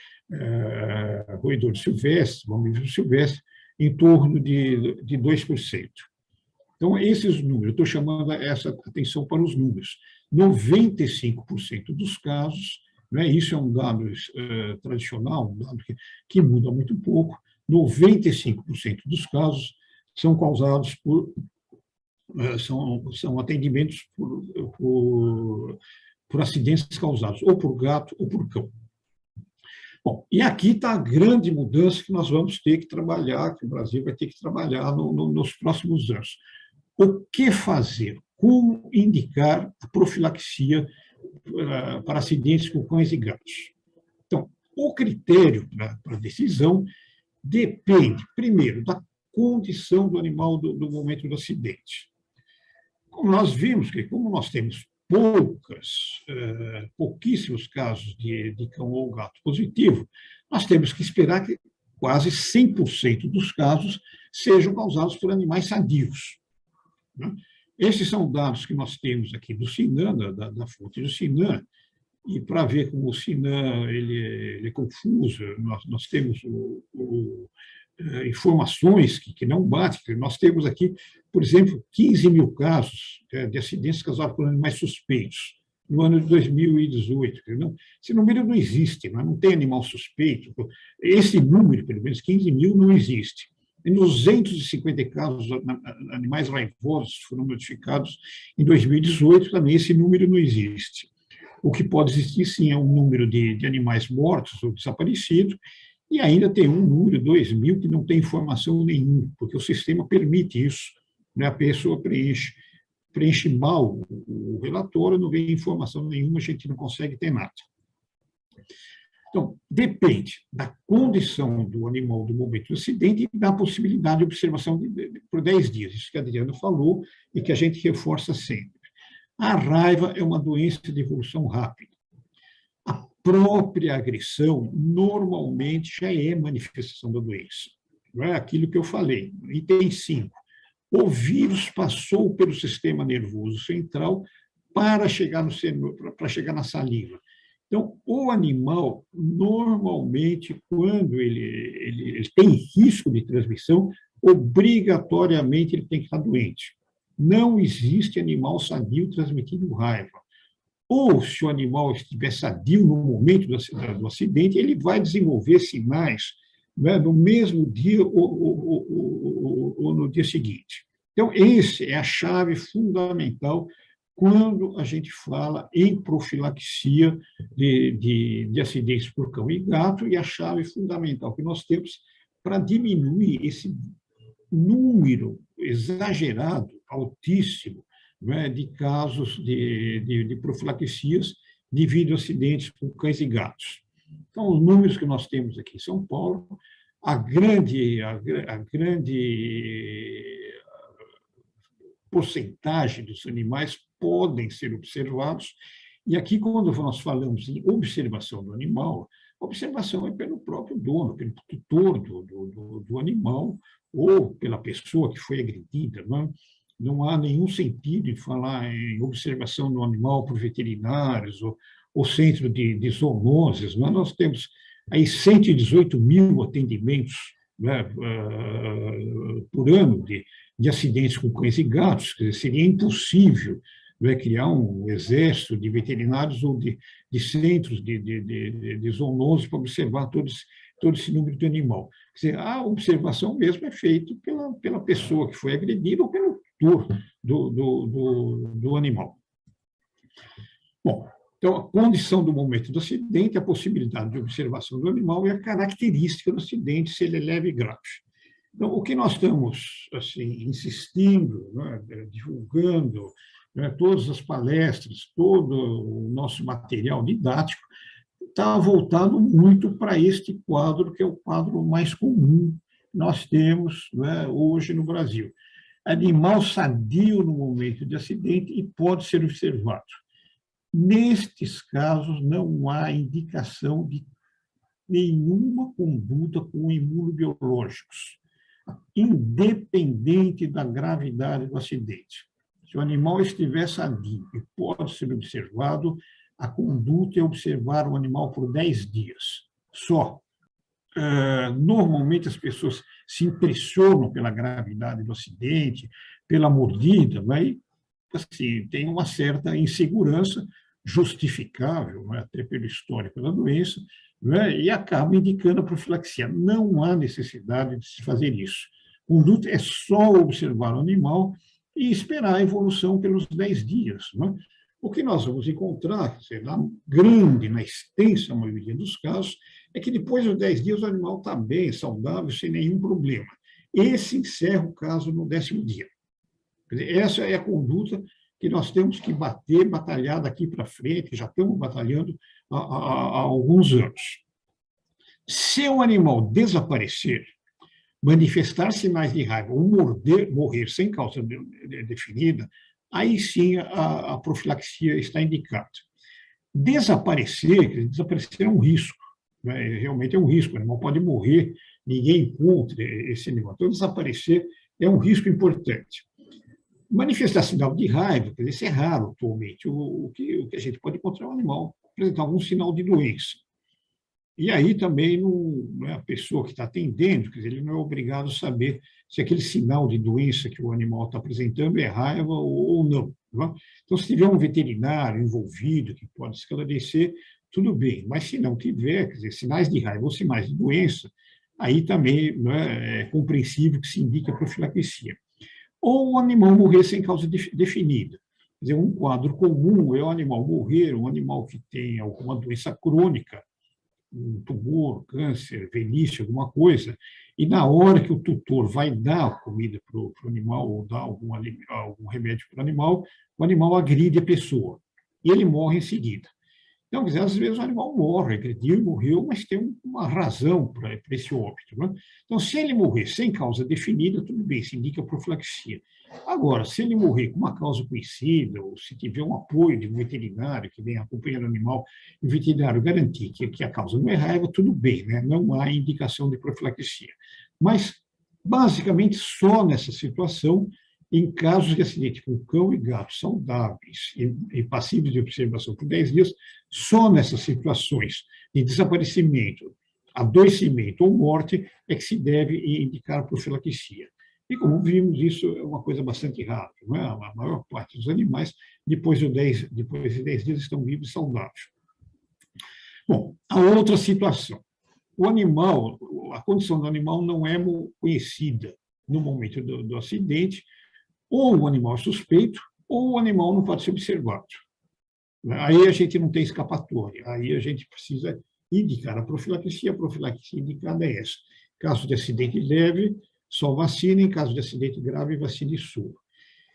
[SPEAKER 4] roedores silvestres, mamíferos silvestres, em torno de 2%. Então, esses números, eu estou chamando essa atenção para os números. 95% dos casos, né, isso é um dado tradicional, um dado que muda muito pouco, 95% dos casos são causados são atendimentos por acidentes causados ou por gato ou por cão. Bom, e aqui está a grande mudança que nós vamos ter que trabalhar, que o Brasil vai ter que trabalhar nos próximos anos. O que fazer? Como indicar a profilaxia para acidentes com cães e gatos? Então, o critério para a decisão depende, primeiro, da condição do animal no momento do acidente. Como nós vimos que, como nós temos pouquíssimos casos de cão ou gato positivo, nós temos que esperar que quase 100% dos casos sejam causados por animais sadios. Esses são dados que nós temos aqui do Sinan, da fonte do Sinan, e para ver como o Sinan ele é confuso, nós temos informações que não batem. Nós temos aqui, por exemplo, 15 mil casos de acidentes causados por animais suspeitos no ano de 2018. Esse número não existe, não tem animal suspeito. Esse número, pelo menos 15 mil, não existe. Em 250 casos, animais raivosos foram notificados em 2018, também esse número não existe. O que pode existir, sim, é um número de animais mortos ou desaparecidos, e ainda tem um número, 2.000, que não tem informação nenhuma, porque o sistema permite isso, né? A pessoa preenche mal o relatório, não vem informação nenhuma, a gente não consegue ter nada. Então, depende da condição do animal do momento do acidente e da possibilidade de observação por 10 dias. Isso que a Adriana falou e que a gente reforça sempre. A raiva é uma doença de evolução rápida. A própria agressão, normalmente, já é manifestação da doença. Não é aquilo que eu falei. Item 5. O vírus passou pelo sistema nervoso central para chegar na saliva. Então, o animal, normalmente, quando ele tem risco de transmissão, obrigatoriamente ele tem que estar doente. Não existe animal sadio transmitindo raiva. Ou, se o animal estiver sadio no momento do acidente, ele vai desenvolver sinais, né, no mesmo dia ou no dia seguinte. Então, essa é a chave fundamental quando a gente fala em profilaxia de acidentes por cão e gato, e a chave fundamental que nós temos para diminuir esse número exagerado, altíssimo, né, de casos de profilaxias devido a acidentes com cães e gatos. Então, os números que nós temos aqui em São Paulo, a grande porcentagem dos animais podem ser observados, e aqui, quando nós falamos em observação do animal, a observação é pelo próprio dono, pelo tutor do animal, ou pela pessoa que foi agredida. Não há nenhum sentido em falar em observação do animal por veterinários ou centro de zoonoses. Nós temos aí 118 mil atendimentos, né, por ano de acidentes com cães e gatos. Quer dizer, seria impossível, né, criar um exército de veterinários ou de centros de zoonoses para observar todo esse número de animal. Quer dizer, a observação mesmo é feita pela pessoa que foi agredida ou pelo tutor do animal. Bom, Então, a condição do momento do acidente, a possibilidade de observação do animal e a característica do acidente, se ele é leve e grave. Então, o que nós estamos assim, insistindo, né, divulgando, né, todas as palestras, todo o nosso material didático, está voltado muito para este quadro, que é o quadro mais comum que nós temos, né, hoje no Brasil. Animal sadio no momento de acidente e pode ser observado. Nestes casos, não há indicação de nenhuma conduta com imunobiológicos, independente da gravidade do acidente. Se o animal estiver sadio e pode ser observado, a conduta é observar o animal por 10 dias, só. Normalmente as pessoas se impressionam pela gravidade do acidente, pela mordida, mas assim, tem uma certa insegurança justificável, né, até pelo histórico da doença, né, e acaba indicando a profilaxia. Não há necessidade de se fazer isso. Conduta é só observar o animal e esperar a evolução pelos 10 dias. Né? O que nós vamos encontrar, na grande, na extensa maioria dos casos, é que depois dos 10 dias o animal está bem, saudável, sem nenhum problema. Esse encerra o caso no 10º dia. Essa é a conduta que nós temos que batalhar daqui para frente, já estamos batalhando há alguns anos. Se o animal desaparecer, manifestar sinais de raiva ou morrer sem causa definida, aí sim a profilaxia está indicada. Desaparecer é um risco, né? Realmente é um risco, o animal pode morrer, ninguém encontra esse animal. Então, desaparecer é um risco importante. Manifestar sinal de raiva, quer dizer, isso é raro atualmente. O que a gente pode encontrar é um animal apresentar algum sinal de doença. E aí também não é a pessoa que está atendendo, quer dizer, ele não é obrigado a saber se aquele sinal de doença que o animal está apresentando é raiva ou não. Não é? Então, se tiver um veterinário envolvido que pode esclarecer, tudo bem. Mas se não tiver, quer dizer, sinais de raiva ou sinais de doença, aí também é compreensível que se indique a profilaxia. Ou o animal morrer sem causa definida. Quer dizer, um quadro comum é o animal morrer, um animal que tem alguma doença crônica, um tumor, câncer, velhice, alguma coisa, e na hora que o tutor vai dar comida para o animal ou dar algum remédio para o animal agride a pessoa, e ele morre em seguida. Então, quer dizer, às vezes o animal morre, agrediu e morreu, mas tem uma razão para esse óbito. Né? Então, se ele morrer sem causa definida, tudo bem, se indica profilaxia. Agora, se ele morrer com uma causa conhecida, ou se tiver um apoio de um veterinário que venha acompanhando o animal, e o veterinário garantir que a causa não é raiva, tudo bem, né? Não há indicação de profilaxia. Mas, basicamente, só nessa situação, em casos de acidente com cão e gato saudáveis e passíveis de observação por 10 dias, só nessas situações de desaparecimento, adoecimento ou morte é que se deve indicar a profilaxia. E, como vimos, isso é uma coisa bastante rara. Não é? A maior parte dos animais, depois de 10 dias, estão vivos e saudáveis. Bom, a outra situação. O animal, a condição do animal não é conhecida no momento do acidente, ou o animal é suspeito, ou o animal não pode ser observado. Aí a gente não tem escapatória, aí a gente precisa indicar a profilaxia indicada é essa. Caso de acidente leve, só vacina, em caso de acidente grave, vacina e soro.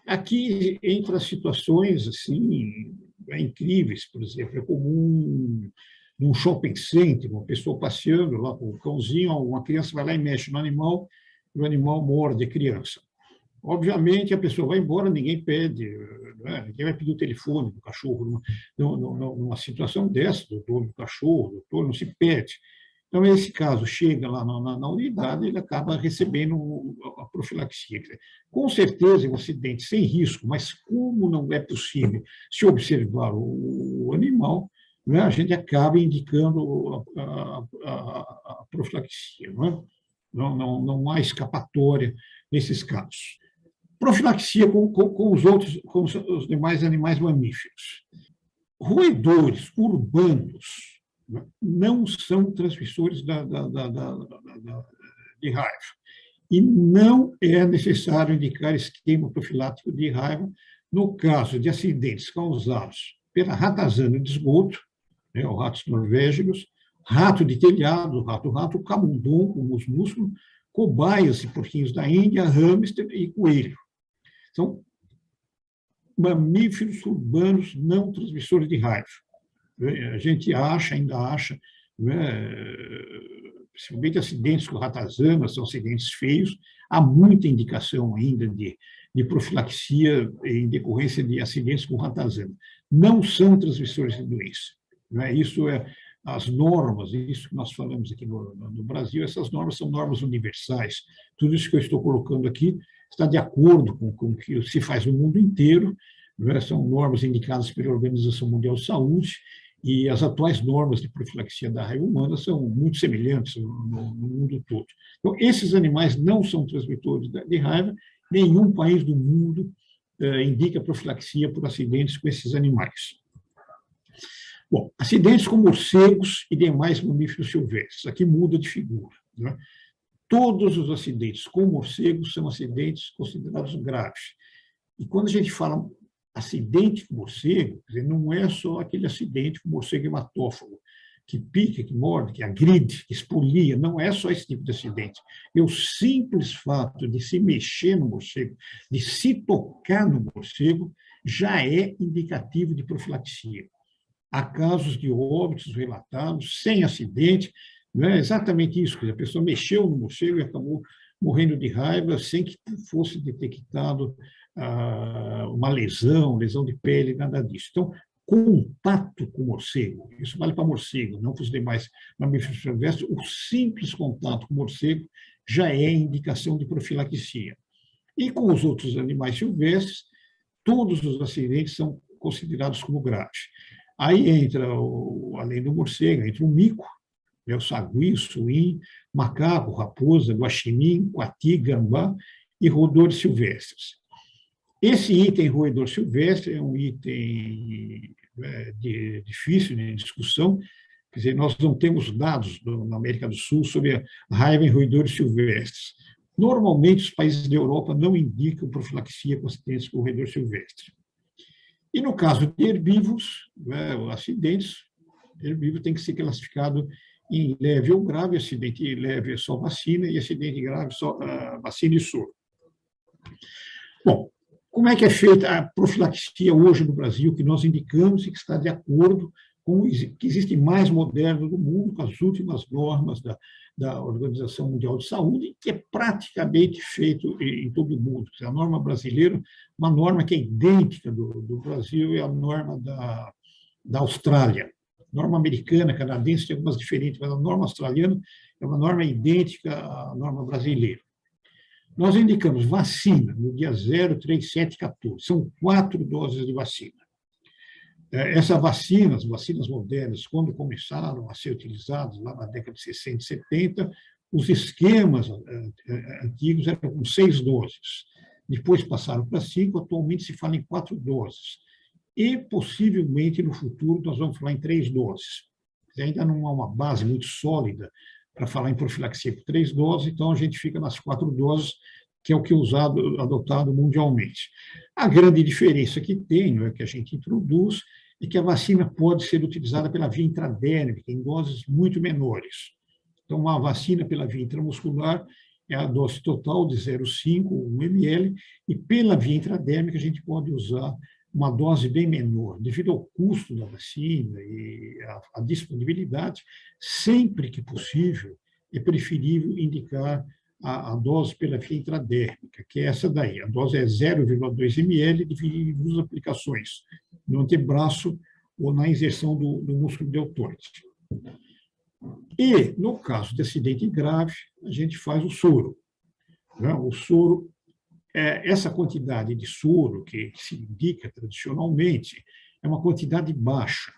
[SPEAKER 4] Aqui, entre as situações assim, incríveis, por exemplo, é comum num shopping center, uma pessoa passeando lá com um cãozinho, uma criança vai lá e mexe no animal, e o animal morde a criança. Obviamente, a pessoa vai embora, ninguém pede, né? Ninguém vai pedir o telefone do cachorro. Numa situação dessa, do dono do cachorro, do dono, não se pede. Então, nesse caso, chega lá na unidade, ele acaba recebendo a profilaxia. Com certeza, é um acidente sem risco, mas como não é possível se observar o animal, né, a gente acaba indicando a profilaxia. Não há escapatória nesses casos. Profilaxia com os demais animais mamíferos. Roedores urbanos não são transmissores de raiva. E não é necessário indicar esquema profilático de raiva no caso de acidentes causados pela ratazana de esgoto, né, os ratos norvégios, rato de telhado, rato, camundongo, musmúsculo, cobaias e porquinhos da Índia, hamster e coelho. São mamíferos urbanos não transmissores de raiva. A gente ainda acha, né, principalmente acidentes com ratazana, são acidentes feios, há muita indicação ainda de profilaxia em decorrência de acidentes com ratazana. Não são transmissores de doença. Né? Isso é as normas, isso que nós falamos aqui no Brasil, essas normas são normas universais. Tudo isso que eu estou colocando aqui está de acordo com o que se faz no mundo inteiro, né? São normas indicadas pela Organização Mundial de Saúde, e as atuais normas de profilaxia da raiva humana são muito semelhantes no mundo todo. Então, esses animais não são transmitores de raiva, nenhum país do mundo indica profilaxia por acidentes com esses animais. Bom, acidentes com morcegos e demais mamíferos silvestres. Aqui muda de figura. Né? Todos os acidentes com morcegos são acidentes considerados graves. E quando a gente fala acidente com morcego, quer dizer, não é só aquele acidente com morcego hematófago, que pica, que morde, que agride, que expolia, não é só esse tipo de acidente. É o simples fato de se mexer no morcego, de se tocar no morcego, já é indicativo de profilaxia. Há casos de óbitos relatados sem acidente, não é exatamente isso, que a pessoa mexeu no morcego e acabou morrendo de raiva sem que fosse detectado uma lesão de pele, nada disso. Então, contato com o morcego, isso vale para morcego, não para os demais mamíferos silvestres, o simples contato com o morcego já é indicação de profilaxia. E com os outros animais silvestres, todos os acidentes são considerados como graves. Aí entra, além do morcego, entra o mico, o sagui, o suim, macaco, raposa, guaxinim, coati, gambá e roedores silvestres. Esse item roedor silvestre é um item difícil de discussão, quer dizer, nós não temos dados na América do Sul sobre a raiva em roedores silvestres. Normalmente, os países da Europa não indicam profilaxia com acidentes com roedor silvestre. E no caso de herbívoros, acidentes, herbívoro tem que ser classificado em leve ou grave. Acidente leve é só vacina e acidente grave só vacina e soro. Bom, como é que é feita a profilaxia hoje no Brasil, que nós indicamos e que está de acordo com o que existe mais moderno do mundo, com as últimas normas da Organização Mundial de Saúde, que é praticamente feito em todo o mundo. A norma brasileira, uma norma que é idêntica do Brasil, é a norma da Austrália. A norma americana, canadense, tem algumas diferentes, mas a norma australiana é uma norma idêntica à norma brasileira. Nós indicamos vacina no dia 0, 3, 7, 14. São 4 doses de vacina. Essa vacina, as vacinas modernas, quando começaram a ser utilizadas lá na década de 60 e 70, os esquemas antigos eram com 6 doses. Depois passaram para 5, atualmente se fala em 4 doses. E, possivelmente, no futuro, nós vamos falar em 3 doses. Ainda não há uma base muito sólida para falar em profilaxia por 3 doses, então a gente fica nas 4 doses, que é o que é adotado mundialmente. A grande diferença que tem, que a gente introduz, é que a vacina pode ser utilizada pela via intradérmica, em doses muito menores. Então, a vacina pela via intramuscular é a dose total de 0,5, 1 ml, e pela via intradérmica a gente pode usar uma dose bem menor, devido ao custo da vacina e à disponibilidade. Sempre que possível, é preferível indicar a dose pela via intradérmica, que é essa daí. A dose é 0,2 ml dividido em 2 aplicações, no antebraço ou na inserção do músculo deltoide. E, no caso de acidente grave, a gente faz o soro. O soro, essa quantidade de soro que se indica tradicionalmente, é uma quantidade baixa,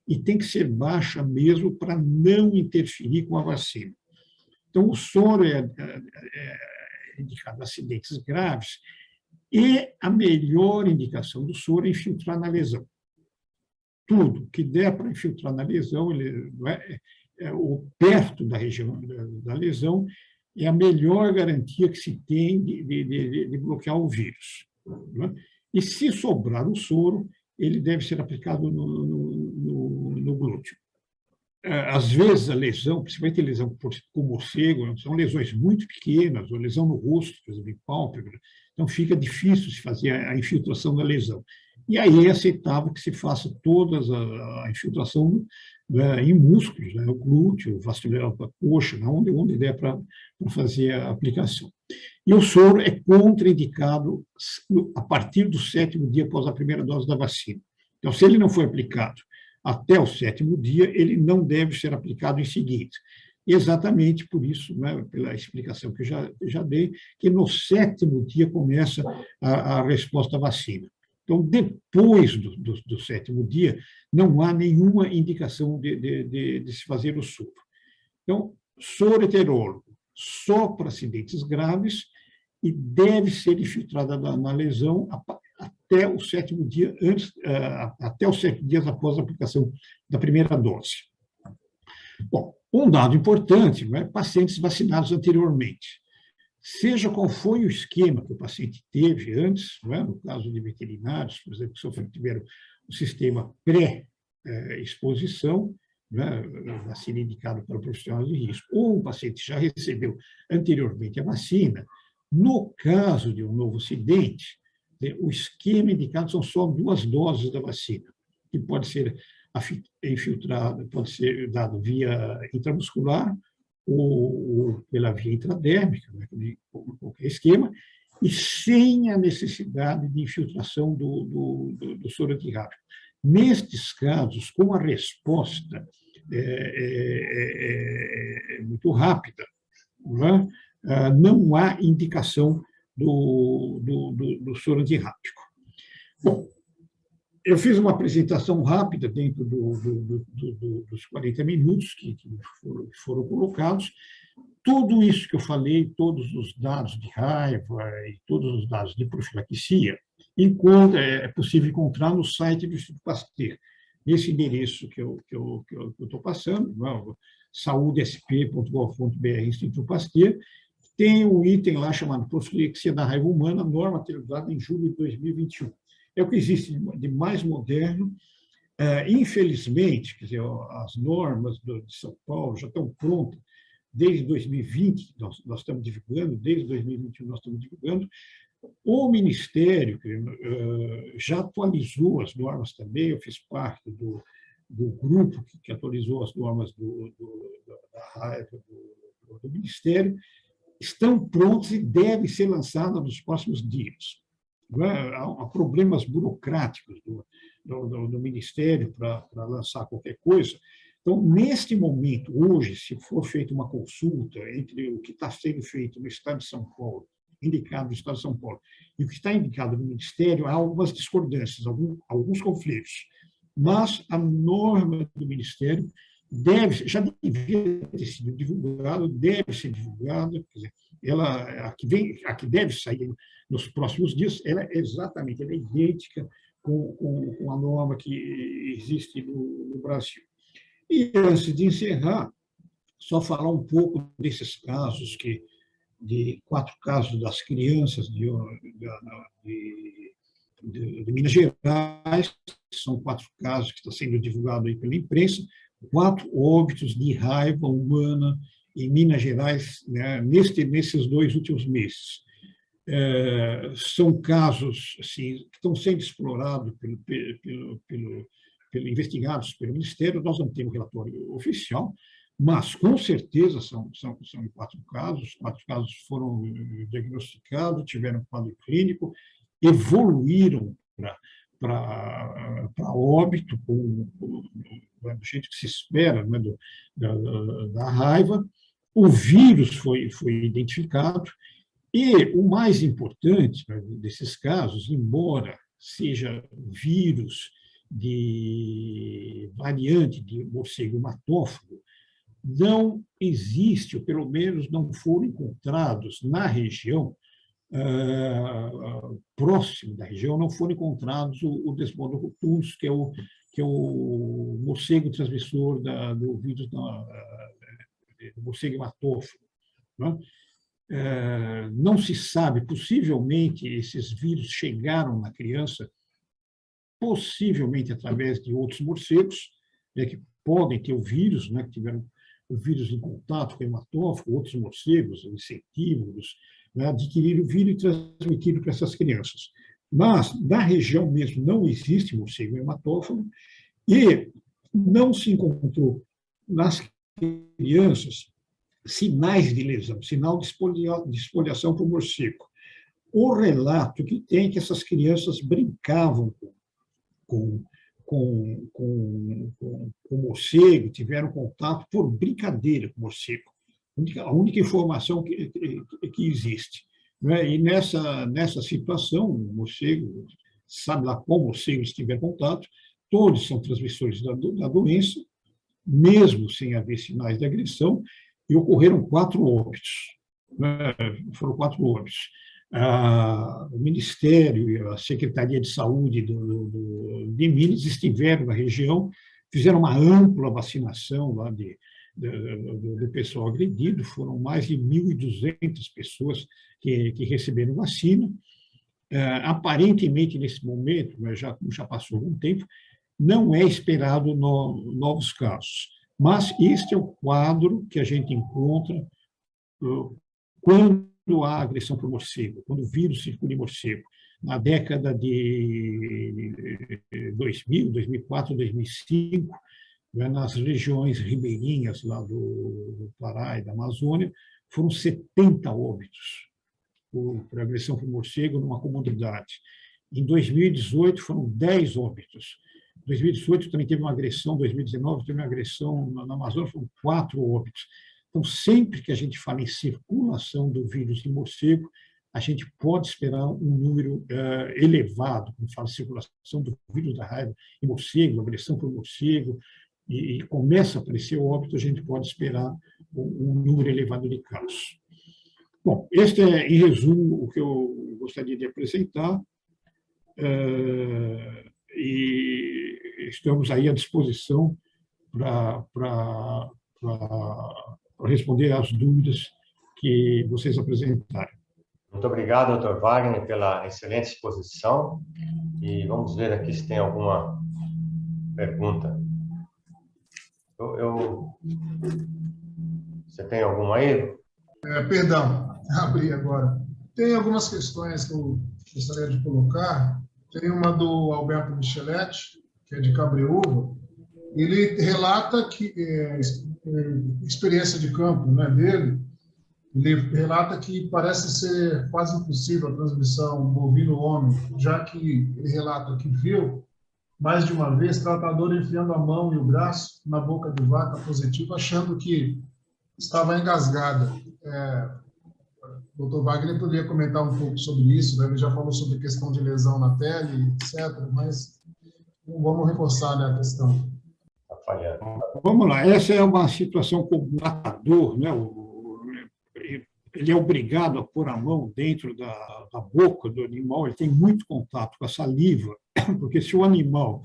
[SPEAKER 4] e tem que ser baixa mesmo para não interferir com a vacina. Então, o soro é indicado em acidentes graves, e a melhor indicação do soro é infiltrar na lesão. Tudo que der para infiltrar na lesão, ou perto da região da lesão, é a melhor garantia que se tem de bloquear o vírus. E se sobrar o soro, ele deve ser aplicado no glúteo. Às vezes, a lesão, principalmente a lesão com morcego, são lesões muito pequenas, ou lesão no rosto, por exemplo, em pálpebra, então fica difícil se fazer a infiltração da lesão. E aí é aceitável que se faça toda a infiltração, né, em músculos, né, o glúteo, vascular, a coxa, né, onde der para fazer a aplicação. E o soro é contraindicado a partir do 7º dia após a primeira dose da vacina. Então, se ele não foi aplicado até o 7º dia, ele não deve ser aplicado em seguida. Exatamente por isso, né, pela explicação que eu já dei, que no 7º dia começa a resposta à vacina. Então, depois do 7º dia, não há nenhuma indicação de se fazer o soro. Então, soro heterólogo, só para acidentes graves, e deve ser infiltrada na lesão até o 7º dia, até os 7 dias após a aplicação da primeira dose. Bom, um dado importante, né, pacientes vacinados anteriormente. Seja qual foi o esquema que o paciente teve antes, né, no caso de veterinários, por exemplo, que tiveram o sistema pré-exposição, né, vacina indicada para profissionais de risco, ou o paciente já recebeu anteriormente a vacina, no caso de um novo acidente, o esquema indicado são só 2 doses da vacina, que pode ser infiltrado, pode ser dado via intramuscular ou pela via intradérmica, né, qualquer esquema, e sem a necessidade de infiltração do soro antirrábico. Nestes casos, como a resposta é muito rápida, não há indicação do soro antirrábico. Bom, eu fiz uma apresentação rápida dentro dos 40 minutos que foram colocados. Tudo isso que eu falei, todos os dados de raiva e todos os dados de profilaxia, é possível encontrar no site do Instituto Pasteur, nesse endereço que eu estou passando, saudesp.gov.br, Instituto Pasteur, tem um item lá chamado Profilaxia da Raiva Humana, norma atualizada em julho de 2021. É o que existe de mais moderno. Infelizmente, quer dizer, as normas de São Paulo já estão prontas desde 2020, nós estamos divulgando, desde 2021 nós estamos divulgando. O Ministério já atualizou as normas também, eu fiz parte do grupo que atualizou as normas da raiva do Ministério, estão prontos e devem ser lançados nos próximos dias. Há problemas burocráticos do Ministério para lançar qualquer coisa. Então, neste momento, hoje, se for feita uma consulta entre o que está sendo feito no Estado de São Paulo, indicado no Estado de São Paulo, e o que está indicado no Ministério, há algumas discordâncias, alguns conflitos. Mas a norma do Ministério já devia ter sido divulgada, deve ser divulgada, quer dizer, a que deve sair nos próximos dias, ela é idêntica com a norma que existe no Brasil. E, antes de encerrar, só falar um pouco desses casos, de 4 casos das crianças de Minas Gerais, são 4 casos que estão sendo divulgados aí pela imprensa, 4 óbitos de raiva humana em Minas Gerais, né, nesses 2 últimos meses. São casos assim, que estão sendo explorados investigados pelo Ministério. Nós não temos relatório oficial, mas com certeza são 4 casos. 4 casos foram diagnosticados, tiveram quadro clínico, evoluíram para óbito, do jeito que se espera, né, da raiva. O vírus foi identificado, e o mais importante, né, desses casos, embora seja vírus de variante de morcego hematófago, não existe, ou pelo menos não foram encontrados na região, próximo da região, não foram encontrados o Desmodium rotundus, que é o morcego transmissor do vírus do morcego hematófago. Né? Não se sabe, possivelmente esses vírus chegaram na criança possivelmente através de outros morcegos, né, que podem ter o vírus, né, que tiveram o vírus em contato com o hematófago, outros morcegos, insetívoros, né, adquiriram o vírus e transmitiram para essas crianças. Mas, na região mesmo, não existe morcego hematófago e não se encontrou nas crianças sinais de lesão, sinal de espoliação por morcego. O relato que tem é que essas crianças brincavam com morcego, tiveram contato por brincadeira com morcego. A única informação que existe. Né? E nessa situação, o morcego, sabe lá qual morcego estiver contato, todos são transmissores da doença, mesmo sem haver sinais de agressão, e ocorreram 4 óbitos. Né? Foram 4 óbitos. O Ministério e a Secretaria de Saúde de Minas estiveram na região, fizeram uma ampla vacinação lá do pessoal agredido, foram mais de 1.200 pessoas que receberam vacina. Aparentemente, nesse momento, já passou algum tempo, não é esperado novos casos. Mas este é o quadro que a gente encontra quando há agressão por morcego, quando o vírus circula em morcego. Na década de 2000, 2004, 2005, nas regiões ribeirinhas lá do Pará e da Amazônia, foram 70 óbitos por agressão por morcego numa comunidade. Em 2018, foram 10 óbitos. Em 2018 também teve uma agressão, em 2019 teve uma agressão na Amazônia, foram 4 óbitos. Então, sempre que a gente fala em circulação do vírus em morcego, a gente pode esperar um número elevado, quando fala em circulação do vírus da raiva em morcego, agressão por morcego, e começa a aparecer o óbito, a gente pode esperar um número elevado de casos. Bom, este é, em resumo, o que eu gostaria de apresentar. E estamos aí à disposição para responder às dúvidas que vocês apresentarem.
[SPEAKER 1] Muito obrigado, Dr. Wagner, pela excelente exposição. E vamos ver aqui se tem alguma pergunta. Você tem alguma aí?
[SPEAKER 3] Perdão, abri agora. Tem algumas questões que eu gostaria de colocar. Tem uma do Alberto Micheletti, que é de Cabreúva. Ele relata que experiência de campo, né, dele. Ele relata que parece ser quase impossível a transmissão bovino-homem, já que ele relata que viu mais de uma vez tratador enfiando a mão e o braço na boca de vaca positiva, achando que estava engasgada. O Dr. Wagner poderia comentar um pouco sobre isso, né? Ele já falou sobre questão de lesão na pele, etc., mas vamos reforçar, né, a questão.
[SPEAKER 4] Vamos lá, essa é uma situação com o matador, né? Ele é obrigado a pôr a mão dentro da boca do animal, ele tem muito contato com a saliva, porque se o animal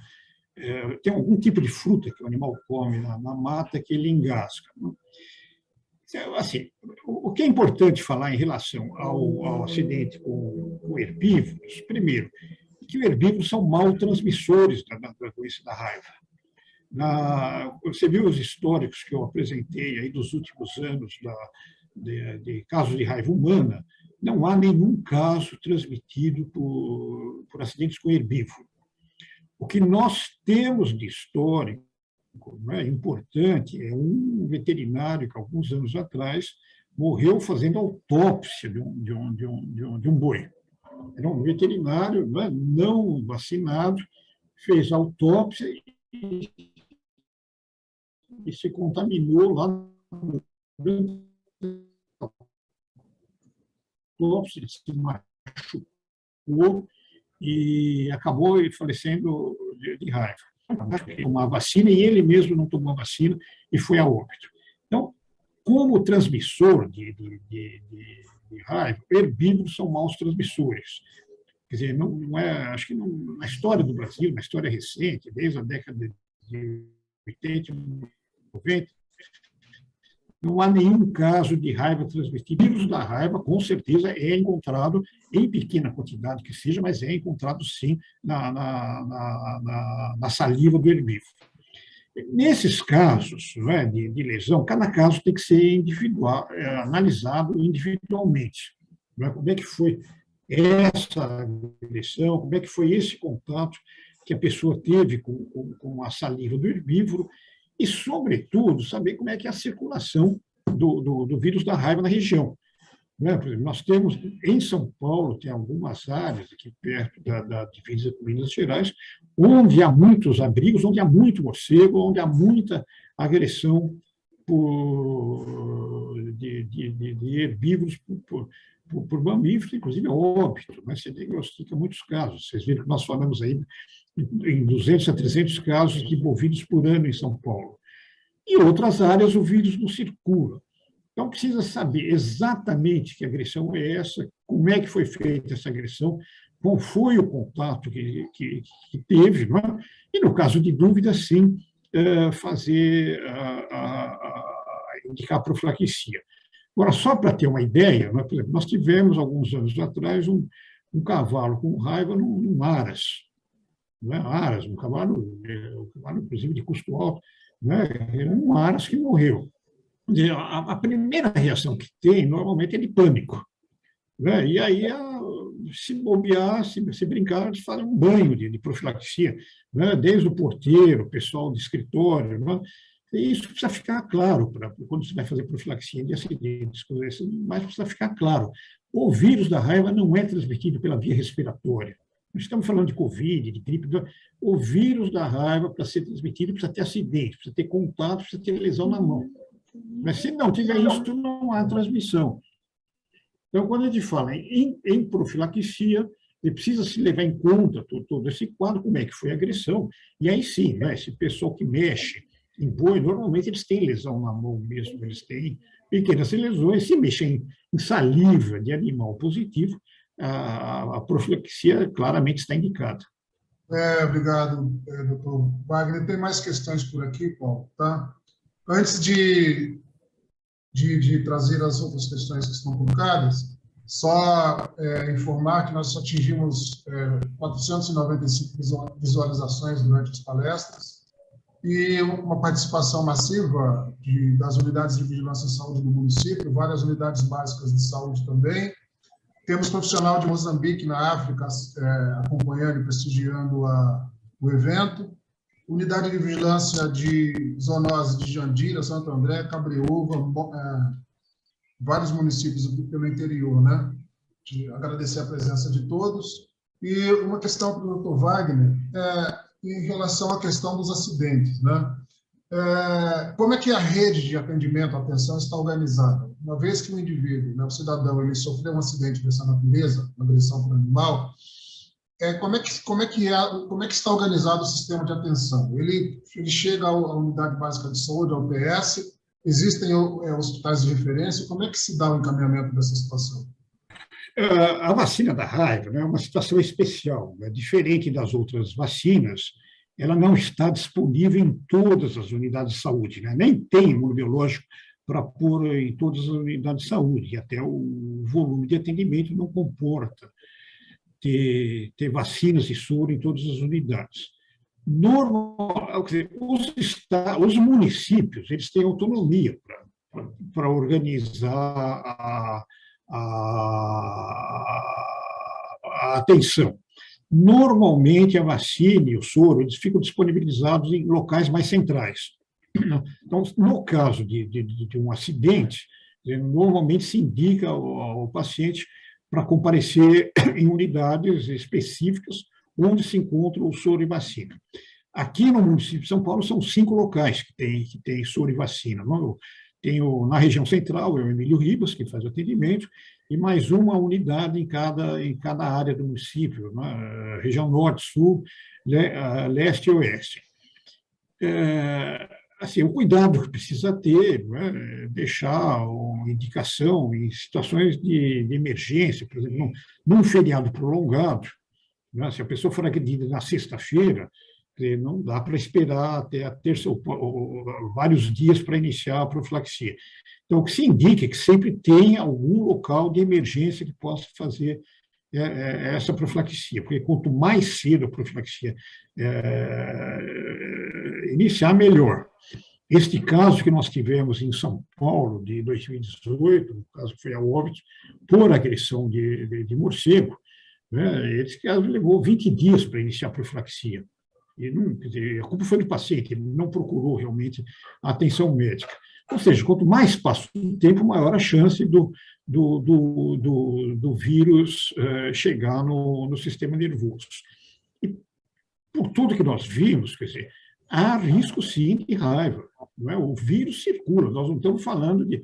[SPEAKER 4] tem algum tipo de fruta que o animal come na mata, que ele engasga. Assim, o que é importante falar em relação ao acidente com herbívoros, primeiro, que os herbívoros são mal transmissores da doença da raiva. Você viu os históricos que eu apresentei aí dos últimos anos de casos de raiva humana, não há nenhum caso transmitido por acidentes com herbívoro. O que nós temos de histórico, né, importante, é um veterinário que, alguns anos atrás, morreu fazendo autópsia de um boi. Era um veterinário, né, não vacinado, fez autópsia e se contaminou lá no autópsia, se machucou e acabou falecendo de raiva. Tomar vacina e ele mesmo não tomou vacina e foi a óbito. Então, como transmissor de raiva, herbívoros são maus transmissores. Quer dizer, não é, acho que na história do Brasil, na história recente, desde a década de 80, 90, não há nenhum caso de raiva transmitida. O vírus da raiva, com certeza, é encontrado, em pequena quantidade que seja, mas é encontrado, sim, na saliva do herbívoro. Nesses casos, não é, de lesão, cada caso tem que ser individual, analisado individualmente. Não é? Como é que foi essa agressão, como é que foi esse contato que a pessoa teve com a saliva do herbívoro e, sobretudo, saber como é que é a circulação do vírus da raiva na região. Né? Por exemplo, nós temos, em São Paulo, tem algumas áreas aqui perto da divisa com Minas Gerais, onde há muitos abrigos, onde há muito morcego, onde há muita agressão de herbívoros por mamíferos, inclusive óbito, mas se diagnostica muitos casos. Vocês viram que nós falamos aí em 200 a 300 casos de bovinos por ano em São Paulo. E em outras áreas o vírus não circula. Então, precisa saber exatamente que agressão é essa, como é que foi feita essa agressão, qual foi o contato que teve, não é? E, no caso de dúvida, sim, indicar profilaxia. Agora, só para ter uma ideia, não é? Por exemplo, nós tivemos, alguns anos atrás, um cavalo com raiva num aras. Não é? Aras, um cavalo, inclusive, de custo alto, né? Era um aras que morreu. A primeira reação que tem, normalmente, é de pânico. Né? E aí, se bobear, se brincar, eles fazem um banho de profilaxia, né? Desde o porteiro, o pessoal de escritório. Né? E isso precisa ficar claro, quando você vai fazer profilaxia de acidentes, mas precisa ficar claro. O vírus da raiva não é transmitido pela via respiratória. Não estamos falando de Covid, de gripe. O vírus da raiva, para ser transmitido, precisa ter acidente, precisa ter contato, precisa ter lesão na mão. Mas se não tiver isso, não há transmissão. Então, quando a gente fala em profilaxia, ele precisa se levar em conta todo esse quadro, como é que foi a agressão. E aí sim, né, esse pessoal que mexe em boi, normalmente eles têm lesão na mão mesmo, eles têm pequenas lesões, se mexem em saliva de animal positivo, a profilaxia claramente está indicada.
[SPEAKER 3] Obrigado, doutor Wagner. Tem mais questões por aqui, Paulo, tá? Antes de trazer as outras questões que estão colocadas, só informar que nós atingimos 495 visualizações durante as palestras e uma participação massiva das unidades de vigilância em saúde do município, várias unidades básicas de saúde também. Temos profissional de Moçambique, na África, acompanhando e prestigiando o evento. Unidade de vigilância de zoonose de Jandira, Santo André, Cabreúva, vários municípios pelo interior, né? Agradecer a presença de todos. E uma questão para o doutor Wagner, em relação à questão dos acidentes, né? Como é que a rede de atendimento à atenção está organizada? Uma vez que o indivíduo, né, o cidadão, ele sofreu um acidente dessa natureza, uma agressão por animal, como é que está organizado o sistema de atenção? Ele chega à unidade básica de saúde, ao UPS, existem hospitais de referência, como é que se dá o encaminhamento dessa situação?
[SPEAKER 4] A vacina da raiva, né, é uma situação especial, né? Diferente das outras vacinas, ela não está disponível em todas as unidades de saúde, né? Nem tem imunobiológico para pôr em todas as unidades de saúde, e até o volume de atendimento não comporta ter vacinas e soro em todas as unidades. Os municípios eles têm autonomia para organizar a atenção. Normalmente, a vacina e o soro eles ficam disponibilizados em locais mais centrais. Então, no caso de um acidente, normalmente se indica ao paciente para comparecer em unidades específicas onde se encontra o soro e vacina. Aqui no município de São Paulo, são 5 locais que tem soro e vacina. Na região central, é o Emílio Ribas, que faz o atendimento, e mais uma unidade em cada área do município, na região norte, sul, leste e oeste. Assim, o cuidado que precisa ter, né, deixar uma indicação em situações de emergência, por exemplo, num feriado prolongado, né, se a pessoa for agredida na sexta-feira, Não dá para esperar até vários dias para iniciar a profilaxia. Então, o que se indica é que sempre tem algum local de emergência que possa fazer essa profilaxia, porque quanto mais cedo a profilaxia iniciar, melhor. Este caso que nós tivemos em São Paulo, de 2018, o caso que foi a óbito, por agressão de morcego, né, esse caso levou 20 dias para iniciar a profilaxia. E não, quer dizer, a culpa foi do paciente, ele não procurou realmente a atenção médica. Ou seja, quanto mais passa o tempo, maior a chance do vírus chegar no sistema nervoso. E por tudo que nós vimos, quer dizer, há risco, sim, de raiva. Não é? O vírus circula, nós não estamos falando de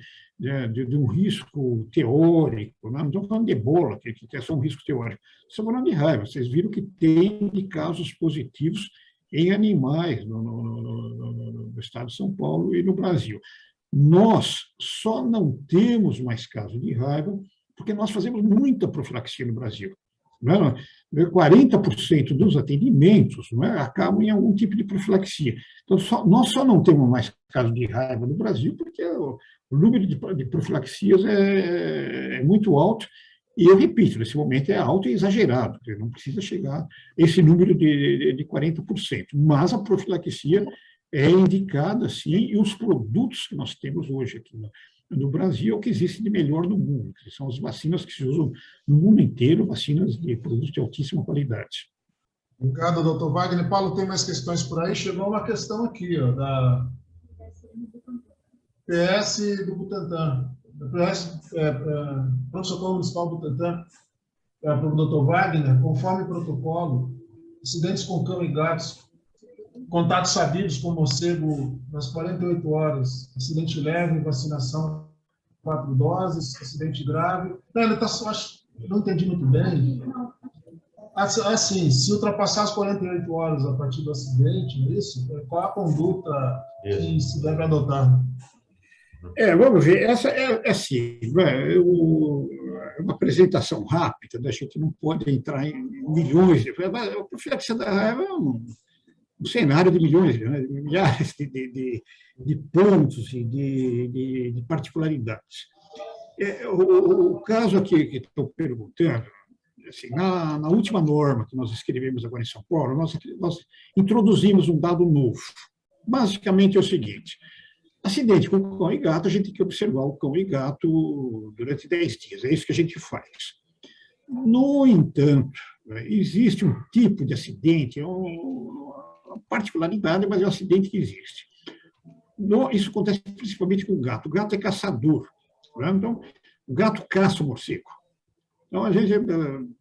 [SPEAKER 4] um risco teórico, não estamos falando de ebola, que é só um risco teórico. Estamos falando de raiva. Vocês viram que tem de casos positivos em animais no estado de São Paulo e no Brasil. Nós só não temos mais casos de raiva porque nós fazemos muita profilaxia no Brasil. Não é? 40% dos atendimentos, não é, acabam em algum tipo de profilaxia. Então, nós só não temos mais casos de raiva no Brasil porque o número de profilaxias é muito alto. E eu repito, nesse momento é alto e exagerado, não precisa chegar a esse número de 40%. Mas a profilaxia é indicada, sim, e os produtos que nós temos hoje aqui no Brasil é o que existe de melhor no mundo, que são as vacinas que se usam no mundo inteiro, vacinas de produtos de altíssima qualidade.
[SPEAKER 3] Obrigado, doutor Wagner. Paulo, tem mais questões por aí? Chegou uma questão aqui, ó, da PS do Butantan. Pronto-socorro municipal Butantan, para o doutor Wagner, conforme protocolo, acidentes com cão e gatos, contatos sabidos com morcego nas 48 horas, acidente leve, vacinação 4 doses, acidente grave. Não, ele está só, não entendi muito bem. Assim, se ultrapassar as 48 horas a partir do acidente, é isso? Qual a conduta que se deve adotar?
[SPEAKER 4] Vamos ver, essa é assim, uma apresentação rápida, a gente não pode entrar em milhões de... A profilaxia da raiva é um cenário de milhões, milhares de pontos e de particularidades. O caso aqui que estou perguntando, assim, na última norma que nós escrevemos agora em São Paulo, nós introduzimos um dado novo. Basicamente é o seguinte: acidente com cão e gato, a gente tem que observar o cão e gato durante 10 dias. É isso que a gente faz. No entanto, existe um tipo de acidente, uma particularidade, mas é um acidente que existe. Isso acontece principalmente com o gato. O gato é caçador. Né? Então, o gato caça o morcego. Então, a gente,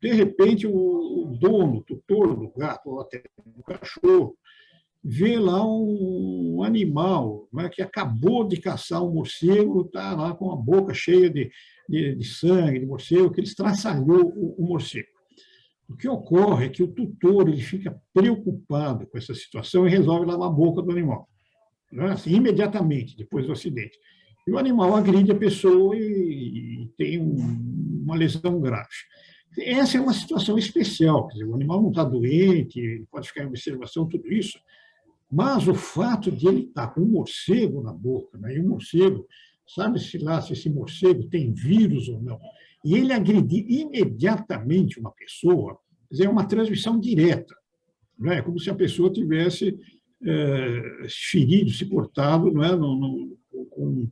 [SPEAKER 4] de repente, o dono, o tutor do gato, ou até o cachorro, vê lá um animal, né, que acabou de caçar um morcego, está lá com a boca cheia de sangue, de morcego, que ele estraçalhou o morcego. O que ocorre é que o tutor ele fica preocupado com essa situação e resolve lavar a boca do animal, né, assim, imediatamente, depois do acidente. E o animal agride a pessoa e tem uma lesão grave. Essa é uma situação especial, quer dizer, o animal não está doente, ele pode ficar em observação, tudo isso, mas o fato de ele estar com um morcego na boca, né, e o morcego, sabe-se lá se esse morcego tem vírus ou não, e ele agredir imediatamente uma pessoa, quer dizer, é uma transmissão direta, né, como se a pessoa tivesse ferido, se cortado, né, com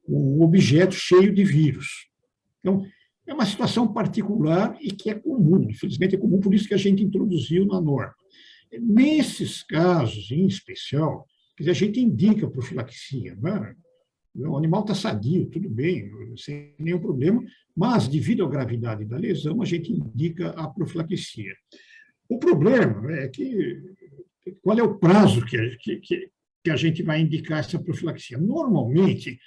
[SPEAKER 4] um objeto cheio de vírus. Então, é uma situação particular e que é comum, infelizmente é comum, por isso que a gente introduziu na norma. Nesses casos, em especial, a gente indica profilaxia. Né? O animal está sadio, tudo bem, sem nenhum problema, mas, devido à gravidade da lesão, a gente indica a profilaxia. O problema é que qual é o prazo que a gente vai indicar essa profilaxia? Normalmente,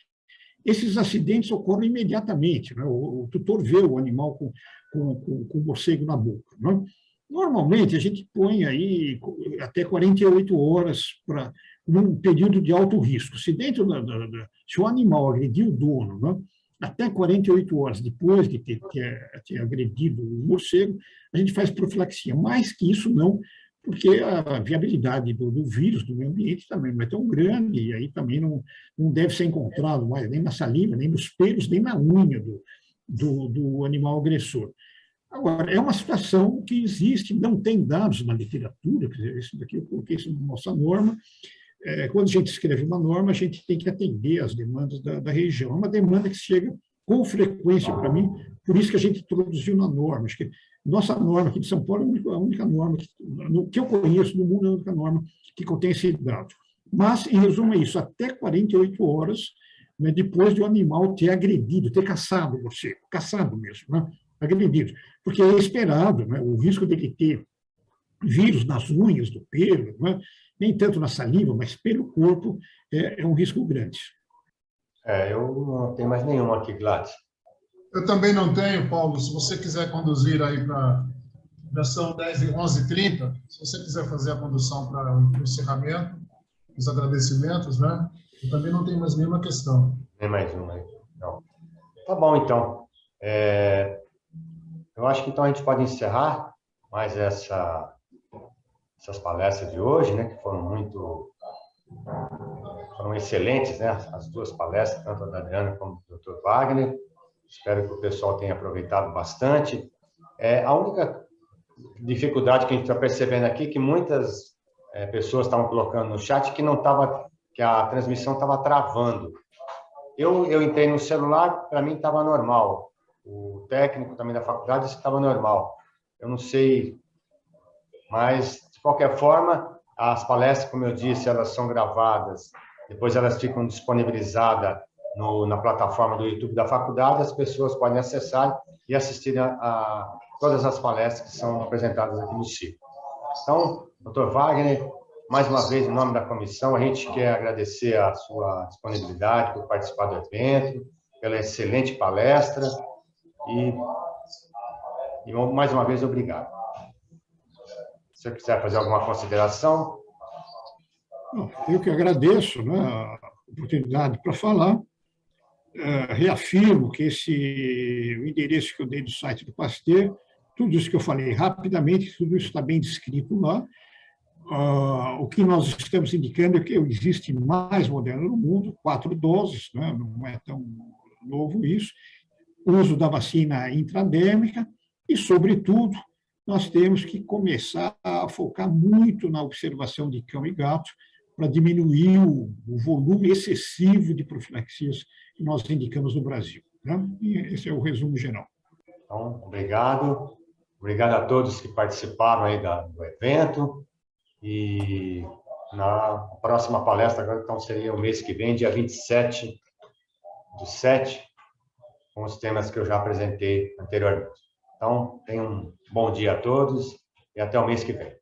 [SPEAKER 4] esses acidentes ocorrem imediatamente. Né? O tutor vê o animal com o morcego na boca. Né? Normalmente, a gente põe aí até 48 horas para um período de alto risco. Se se o animal agredir o dono, né, até 48 horas depois de ter agredido o morcego, a gente faz profilaxia. Mais que isso, não, porque a viabilidade do vírus, do meio ambiente, também não é tão grande, e aí também não deve ser encontrado mais nem na saliva, nem nos pelos, nem na unha do animal agressor. Agora, é uma situação que existe, não tem dados na literatura, quer dizer, isso daqui eu coloquei isso na nossa norma. Quando a gente escreve uma norma, a gente tem que atender às demandas da região. É uma demanda que chega com frequência para mim, por isso que a gente introduziu na norma. Acho que nossa norma aqui de São Paulo é a única norma que eu conheço no mundo, é a única norma que contém esse dado. Mas, em resumo, é isso, até 48 horas, né, depois de o animal ter agredido, ter caçado você, caçado mesmo, né, agredido, porque é esperado, né, o risco dele ter vírus nas unhas do pelo, né, nem tanto na saliva, mas pelo corpo, é um risco grande.
[SPEAKER 1] Eu não tenho mais nenhuma aqui, Gladys.
[SPEAKER 3] Eu também não tenho, Paulo. Se você quiser conduzir aí para... Já são 11h30. Se você quiser fazer a condução para o encerramento, os agradecimentos, né? Eu também não tenho mais nenhuma questão.
[SPEAKER 1] Tem mais uma aí. Não. Tá bom, então. Eu acho que então a gente pode encerrar mais essas palestras de hoje, né? Que foram excelentes, né? As duas palestras, tanto a da Adriana como do Dr. Wagner. Espero que o pessoal tenha aproveitado bastante. A única dificuldade que a gente está percebendo aqui é que muitas pessoas estavam colocando no chat que a transmissão estava travando. Eu entrei no celular, para mim estava normal. O técnico também da faculdade disse que estava normal. Eu não sei, mas, de qualquer forma, as palestras, como eu disse, elas são gravadas, depois elas ficam disponibilizadas na plataforma do YouTube da faculdade, as pessoas podem acessar e assistir a todas as palestras que são apresentadas aqui no CIP. Então, Dr. Wagner, mais uma vez, em nome da comissão, a gente quer agradecer a sua disponibilidade por participar do evento, pela excelente palestra e mais uma vez, obrigado. Se você quiser fazer alguma consideração.
[SPEAKER 4] Eu que agradeço, né, a oportunidade para falar. Reafirmo que o endereço que eu dei do site do Pasteur, tudo isso que eu falei rapidamente, tudo isso está bem descrito lá. O que nós estamos indicando é que existe mais Moderna no mundo, 4 doses, né? Não é tão novo isso, o uso da vacina intradérmica e, sobretudo, nós temos que começar a focar muito na observação de cão e gato para diminuir o volume excessivo de profilaxias que nós indicamos no Brasil, né? E esse é o resumo geral.
[SPEAKER 1] Então, obrigado. Obrigado a todos que participaram aí do evento. E na próxima palestra, agora, então, seria o mês que vem, dia 27/7, com os temas que eu já apresentei anteriormente. Então, tenham um bom dia a todos e até o mês que vem.